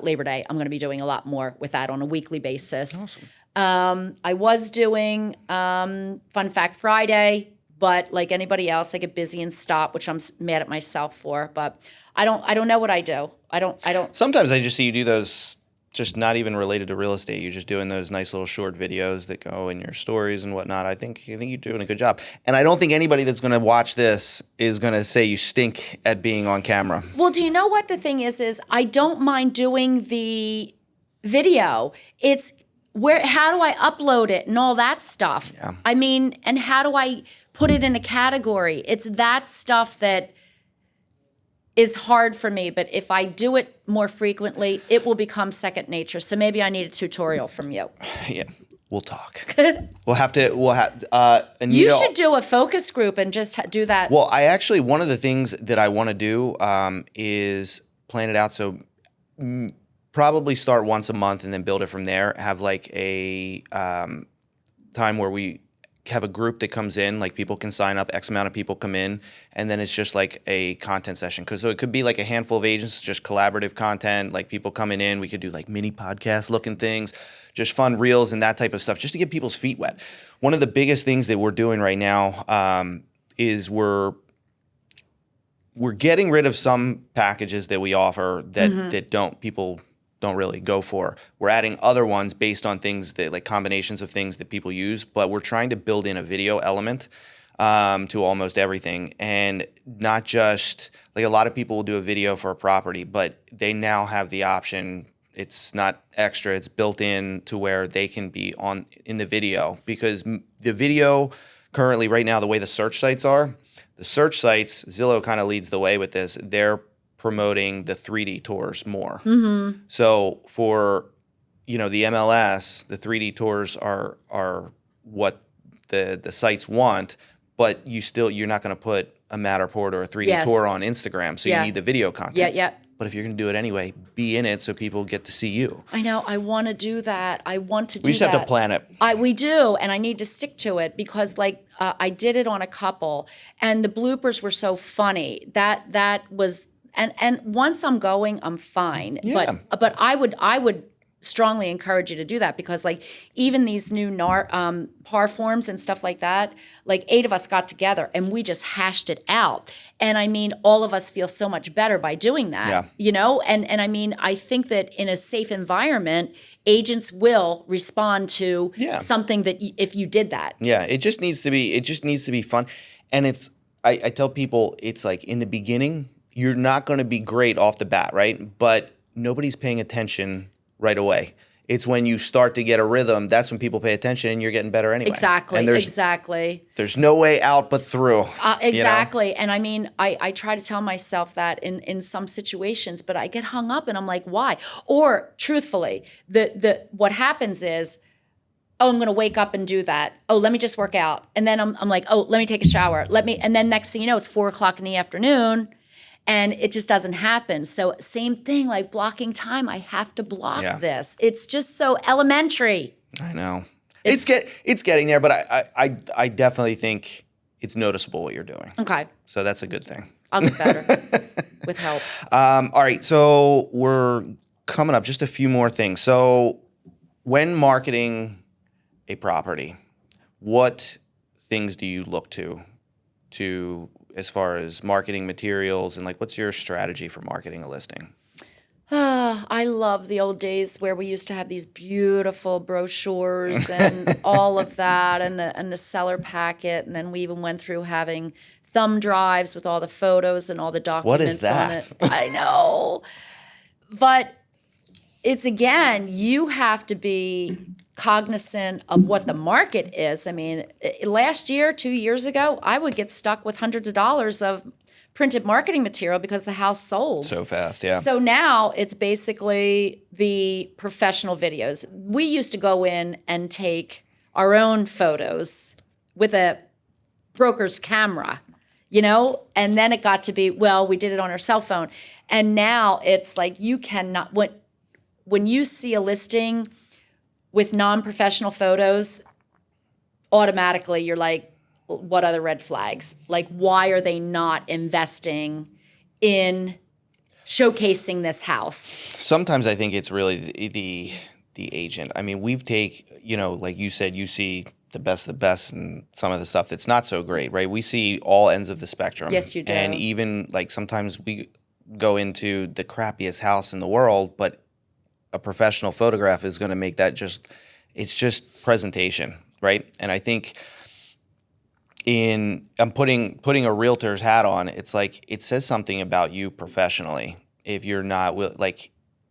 Speaker 2: Labor Day. I'm going to be doing a lot more with that on a weekly basis.
Speaker 1: Awesome.
Speaker 2: I was doing Fun Fact Friday, but like anybody else, I get busy and stop, which I'm mad at myself for. But I don't know what I do. I don't.
Speaker 1: Sometimes I just see you do those, just not even related to real estate. You're just doing those nice little short videos that go in your stories and whatnot. I think you're doing a good job. And I don't think anybody that's going to watch this is going to say you stink at being on camera.
Speaker 2: Well, do you know what the thing is I don't mind doing the video. It's how do I upload it and all that stuff?
Speaker 1: Yeah.
Speaker 2: I mean, and how do I put it in a category? It's that stuff that is hard for me, but if I do it more frequently, it will become second nature. So maybe I need a tutorial from you.
Speaker 1: Yeah, we'll talk. We'll have Anita.
Speaker 2: You should do a focus group and just do that.
Speaker 1: Well, one of the things that I want to do is plan it out. So probably start once a month and then build it from there. Have like a time where we have a group that comes in, like people can sign up, X amount of people come in, and then it's just like a content session. So it could be like a handful of agents, just collaborative content, like people coming in. We could do like mini podcast looking things, just fun reels and that type of stuff, just to get people's feet wet. One of the biggest things that we're doing right now is we're getting rid of some packages that we offer that people don't really go for. We're adding other ones based on things that, like combinations of things that people use, but we're trying to build in a video element to almost everything. And not just, like a lot of people will do a video for a property, but they now have the option, it's not extra, it's built in to where they can be in the video. Because the video currently right now, the way the search sites are, Zillow kind of leads the way with this. They're promoting the 3D tours more. Mm-hmm. So for the MLS, the 3D tours are what the sites want, but you're not going to put a Matterport or a 3D tour on Instagram, so you need the video content.
Speaker 2: Yeah.
Speaker 1: But if you're going to do it anyway, be in it so people get to see you.
Speaker 2: I know. I want to do that. We
Speaker 1: just have to plan it.
Speaker 2: We do, and I need to stick to it because, I did it on a couple, and the bloopers were so funny. That was. And once I'm going, I'm fine.
Speaker 1: Yeah.
Speaker 2: But I would strongly encourage you to do that because even these new PAR forms and stuff like that, 8 of us got together and we just hashed it out. And I mean, all of us feel so much better by doing that. Yeah. And I mean, I think that in a safe environment, agents will respond to something that if you did that.
Speaker 1: Yeah, it just needs to be fun. And I tell people, it's like in the beginning, you're not going to be great off the bat, right? But nobody's paying attention right away. It's when you start to get a rhythm, that's when people pay attention and you're getting better anyway.
Speaker 2: Exactly,
Speaker 1: and there's no way out but through.
Speaker 2: Exactly. And I mean, I try to tell myself that in some situations, but I get hung up and I'm like, why? Or truthfully, what happens is, I'm going to wake up and do that. Oh, let me just work out. And then I'm like, oh, let me take a shower. And then next thing you know, it's 4:00 in the afternoon. And it just doesn't happen. So same thing, like blocking time. I have to block this. It's just so elementary.
Speaker 1: I know. It's getting there, but I definitely think it's noticeable what you're doing.
Speaker 2: Okay.
Speaker 1: So that's a good thing.
Speaker 2: I'll get better with help.
Speaker 1: All right. So we're coming up just a few more things. So when marketing a property, what things do you look to as far as marketing materials and what's your strategy for marketing a listing?
Speaker 2: I love the old days where we used to have these beautiful brochures and all of that and the seller packet. And then we even went through having thumb drives with all the photos and all the documents on it. I know. But it's, again, you have to be cognizant of what the market is. I mean, last year, 2 years ago, I would get stuck with hundreds of dollars of printed marketing material because the house sold
Speaker 1: So fast, yeah.
Speaker 2: So now it's basically the professional videos. We used to go in and take our own photos with a broker's camera, and then it got to be, well, we did it on our cell phone. And now it's like you cannot, when you see a listing with non-professional photos, automatically you're like, what other red flags? Like, why are they not investing in showcasing this house?
Speaker 1: Sometimes I think it's really the agent. I mean, like you said, you see the best of the best and some of the stuff that's not so great, right? We see all ends of the spectrum.
Speaker 2: Yes, you do.
Speaker 1: And even like sometimes we go into the crappiest house in the world, but a professional photograph is going to make that it's just presentation, right? And I think I'm putting a realtor's hat on. It's like it says something about you professionally if you're not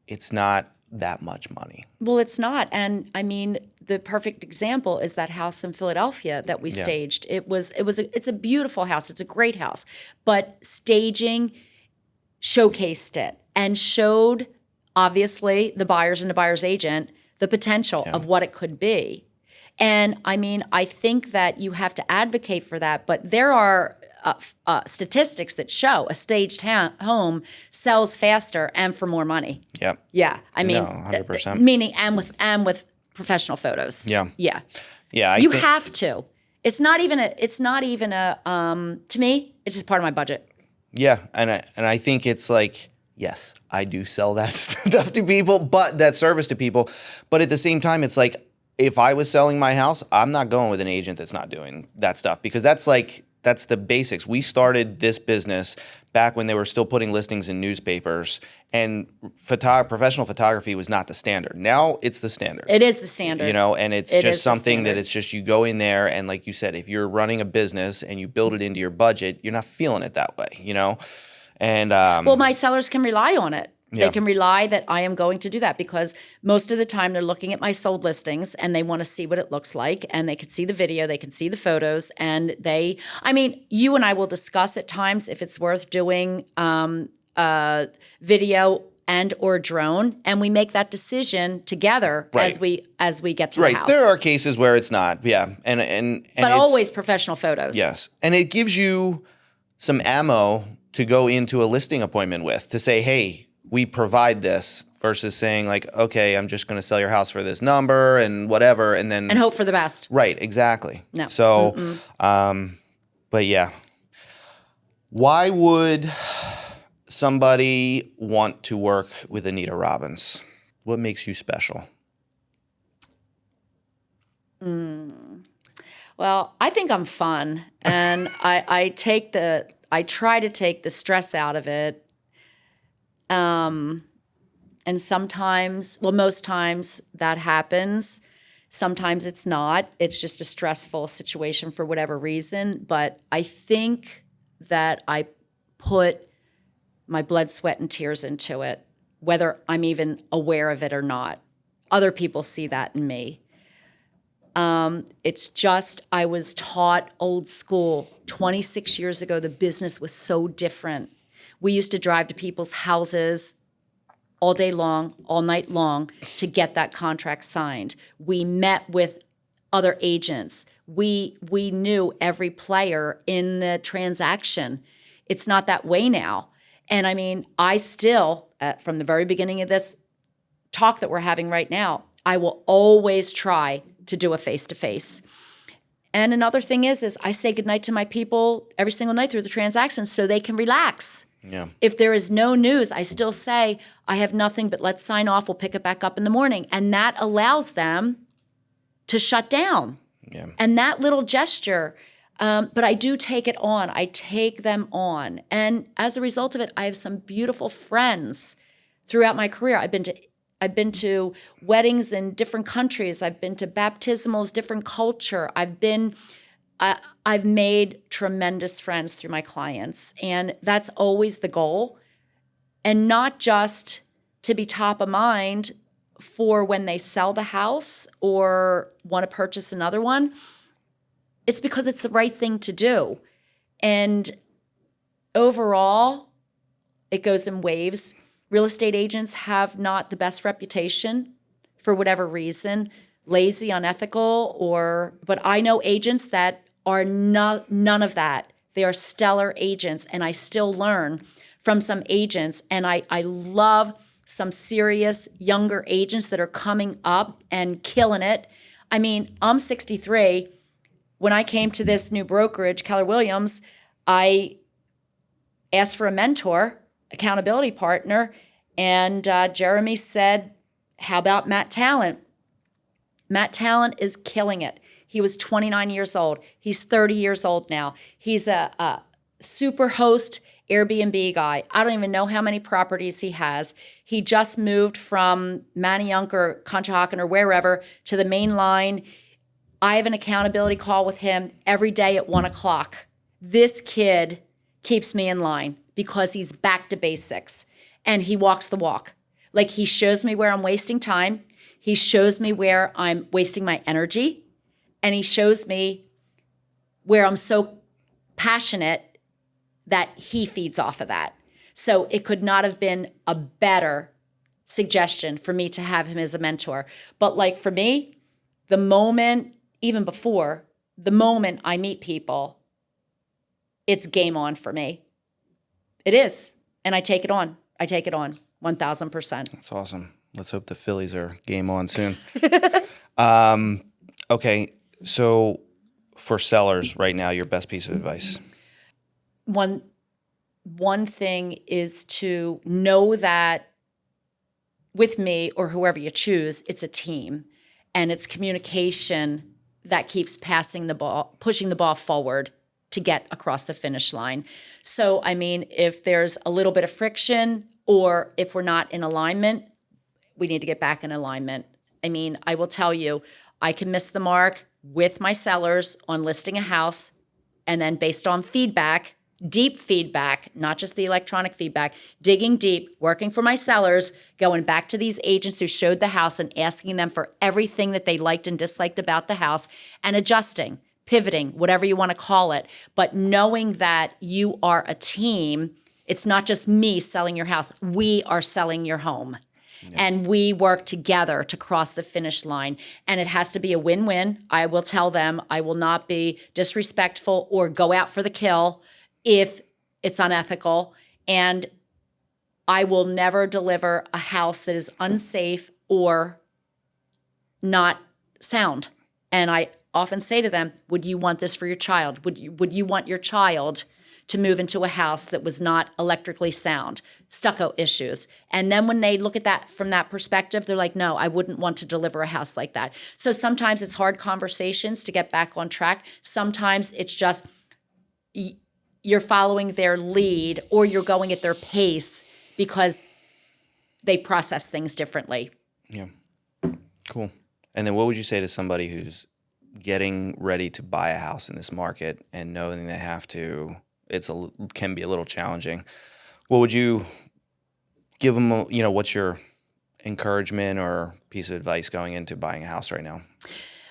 Speaker 1: it's not that much money.
Speaker 2: Well, it's not. And I mean, the perfect example is that house in Philadelphia that we staged. It's a beautiful house. It's a great house, but staging showcased it and showed obviously the buyers and the buyer's agent the potential of what it could be. And I mean, I think that you have to advocate for that, but there are statistics that show a staged home sells faster and for more money.
Speaker 1: Yeah.
Speaker 2: Yeah. I mean,
Speaker 1: 100%.
Speaker 2: Meaning and with professional photos.
Speaker 1: Yeah.
Speaker 2: Yeah.
Speaker 1: Yeah.
Speaker 2: You have to. It's not even to me, it's just part of my budget.
Speaker 1: Yeah. And I think it's like, yes, I do sell that stuff to people, but that service to people. But at the same time, it's like, if I was selling my house, I'm not going with an agent that's not doing that stuff, because that's the basics. We started this business back when they were still putting listings in newspapers, and professional photography was not the standard. Now it's the standard.
Speaker 2: It is the standard.
Speaker 1: And it's just something that it's just you go in there, and like you said, if you're running a business and you build it into your budget, you're not feeling it that way, And
Speaker 2: well, my sellers can rely on it.
Speaker 1: Yeah.
Speaker 2: They can rely that I am going to do that, because most of the time they're looking at my sold listings and they want to see what it looks like, and they can see the video, they can see the photos, and you and I will discuss at times if it's worth doing video and or drone, and we make that decision together as we get to the house.
Speaker 1: There are cases where it's not, yeah, and
Speaker 2: but always professional photos.
Speaker 1: Yes, and it gives you some ammo to go into a listing appointment with, to say, hey, we provide this, versus saying like, okay, I'm just going to sell your house for this number and whatever, and
Speaker 2: hope for the best.
Speaker 1: Right, exactly.
Speaker 2: No.
Speaker 1: So, but yeah, why would somebody want to work with Anita Robbins? What makes you special?
Speaker 2: Well, I think I'm fun, and I try to take the stress out of it. And sometimes, most times that happens. Sometimes it's not. It's just a stressful situation for whatever reason. But I think that I put my blood, sweat, and tears into it, whether I'm even aware of it or not. Other people see that in me. It's just, I was taught old school. 26 years ago, the business was so different. We used to drive to people's houses all day long, all night long, to get that contract signed. We met with other agents. We knew every player in the transaction. It's not that way now. And I mean, I still, from the very beginning of this talk that we're having right now, I will always try to do a face-to-face. And another thing is I say goodnight to my people every single night through the transactions so they can relax.
Speaker 1: Yeah.
Speaker 2: If there is no news, I still say, I have nothing, but let's sign off. We'll pick it back up in the morning. And that allows them to shut down.
Speaker 1: Yeah.
Speaker 2: And that little gesture, but I do take it on. I take them on. And as a result of it, I have some beautiful friends throughout my career. I've been to weddings in different countries. I've been to baptismals, different culture. I've made tremendous friends through my clients, and that's always the goal. And not just to be top of mind for when they sell the house or want to purchase another one, it's because it's the right thing to do. And overall, it goes in waves. Real estate agents have not the best reputation for whatever reason, lazy, unethical, but I know agents that are none of that. They are stellar agents, and I still learn from some agents, and I love some serious younger agents that are coming up and killing it. I mean, I'm 63. When I came to this new brokerage, Keller Williams, I asked for a mentor, accountability partner, and Jeremy said, how about Matt Talent? Matt Talent is killing it. He was 29 years old. He's 30 years old now. He's a super host Airbnb guy. I don't even know how many properties he has. He just moved from Manayunk or Conshohocken or wherever to the main line. I have an accountability call with him every day at 1 o'clock. This kid keeps me in line because he's back to basics and he walks the walk. Like, he shows me where I'm wasting time. He shows me where I'm wasting my energy. And he shows me where I'm so passionate that he feeds off of that. So it could not have been a better suggestion for me to have him as a mentor. But like for me, the moment, even before, the moment I meet people, it's game on for me. It is. And I take it on. 1,000%.
Speaker 1: That's awesome. Let's hope the Phillies are game on soon. Okay, so for sellers right now, your best piece of advice?
Speaker 2: One thing is to know that with me or whoever you choose, it's a team, and it's communication that keeps pushing the ball forward to get across the finish line. So, I mean, if there's a little bit of friction or if we're not in alignment, we need to get back in alignment. I mean, I will tell you, I can miss the mark with my sellers on listing a house, and then based on feedback, deep feedback, not just the electronic feedback, digging deep, working for my sellers, going back to these agents who showed the house and asking them for everything that they liked and disliked about the house, and adjusting, pivoting, whatever you want to call it. But knowing that you are a team, it's not just me selling your house. We are selling your home. And we work together to cross the finish line. And it has to be a win-win. I will tell them I will not be disrespectful or go out for the kill if it's unethical. And I will never deliver a house that is unsafe or not sound. And I often say to them, would you want this for your child? Would you want your child to move into a house that was not electrically sound, stucco issues? And then when they look at that from that perspective, they're like, no, I wouldn't want to deliver a house like that. So sometimes it's hard conversations to get back on track. Sometimes it's just you're following their lead or you're going at their pace because they process things differently. Yeah.
Speaker 1: Cool. And then what would you say to somebody who's getting ready to buy a house in this market and knowing they have to, can be a little challenging? What would you give them, what's your encouragement or piece of advice going into buying a house right now?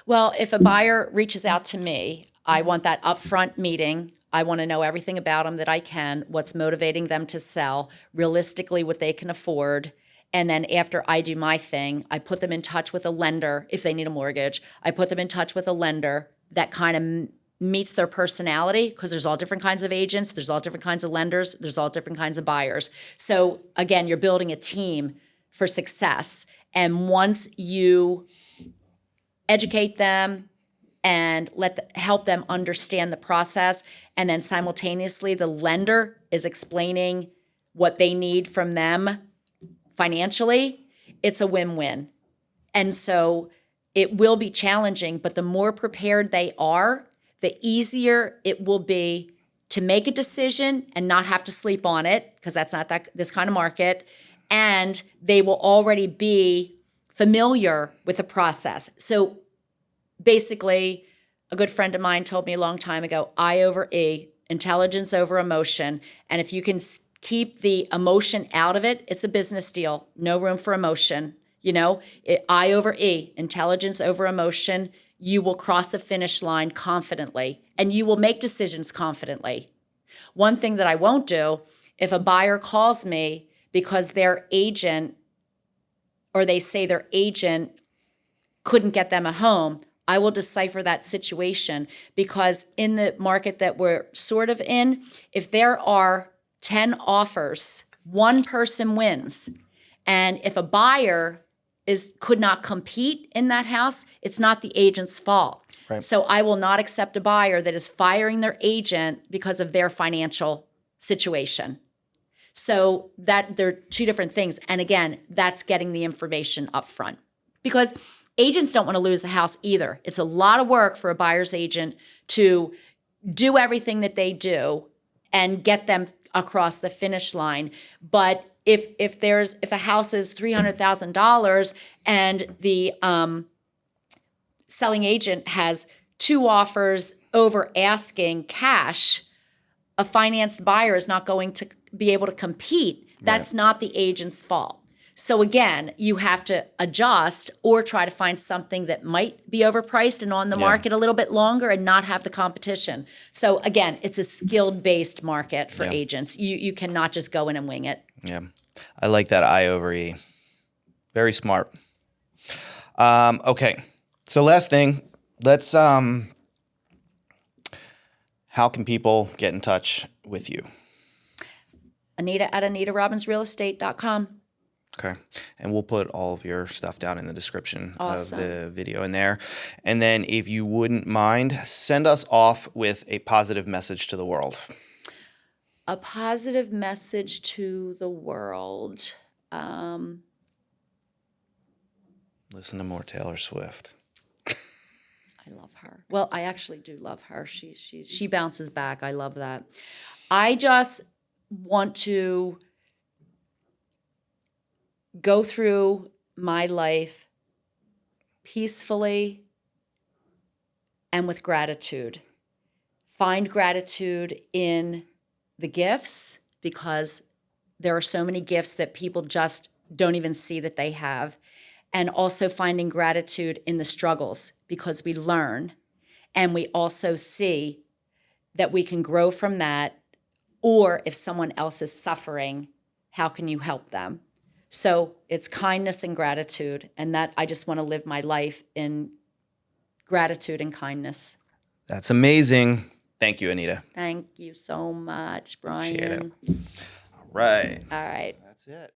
Speaker 2: Well, if a buyer reaches out to me, I want that upfront meeting. I want to know everything about them that I can, what's motivating them to sell, realistically what they can afford. And then after I do my thing, I put them in touch with a lender if they need a mortgage. I put them in touch with a lender that kind of meets their personality, because there's all different kinds of agents, there's all different kinds of lenders, there's all different kinds of buyers. So again, you're building a team for success. And once you educate them and help them understand the process, and then simultaneously the lender is explaining what they need from them financially, it's a win-win. And so it will be challenging, but the more prepared they are, the easier it will be to make a decision and not have to sleep on it, because that's not this kind of market. And they will already be familiar with the process. So basically, a good friend of mine told me a long time ago, I over E, intelligence over emotion. And if you can keep the emotion out of it, it's a business deal. No room for emotion. I over E, intelligence over emotion. You will cross the finish line confidently, and you will make decisions confidently. One thing that I won't do, if a buyer calls me because their agent, or they say their agent couldn't get them a home, I will decipher that situation, because in the market that we're sort of in, if there are 10 offers, one person wins. And if a buyer could not compete in that house, it's not the agent's fault.
Speaker 1: Right.
Speaker 2: So I will not accept a buyer that is firing their agent because of their financial situation. So that they're two different things. And again, that's getting the information up front, because agents don't want to lose a house either. It's a lot of work for a buyer's agent to do everything that they do and get them across the finish line. But if a house is $300,000 and the selling agent has 2 offers over asking cash, a financed buyer is not going to be able to compete. That's not the agent's fault. So again, you have to adjust or try to find something that might be overpriced and on the market a little bit longer and not have the competition. So again, it's a skilled-based market for agents. You cannot just go in and wing it.
Speaker 1: Yeah. I like that I over E. Very smart. Okay. So last thing, let's how can people get in touch with you?
Speaker 2: Anita at AnitaRobbinsRealEstate.com.
Speaker 1: Okay. And we'll put all of your stuff down in the description
Speaker 2: Awesome.
Speaker 1: of the video in there. And then if you wouldn't mind, send us off with a positive message to the world.
Speaker 2: A positive message to the world.
Speaker 1: Listen to more Taylor Swift.
Speaker 2: I love her. Well, I actually do love her. She bounces back. I love that. I just want to go through my life peacefully and with gratitude. Find gratitude in the gifts, because there are so many gifts that people just don't even see that they have. And also finding gratitude in the struggles, because we learn and we also see that we can grow from that. Or if someone else is suffering, how can you help them? So it's kindness and gratitude, and that I just want to live my life in gratitude and kindness.
Speaker 1: That's amazing. Thank you, Anita.
Speaker 2: Thank you so much, Brian.
Speaker 1: Appreciate it. All right.
Speaker 2: All right.
Speaker 1: That's it.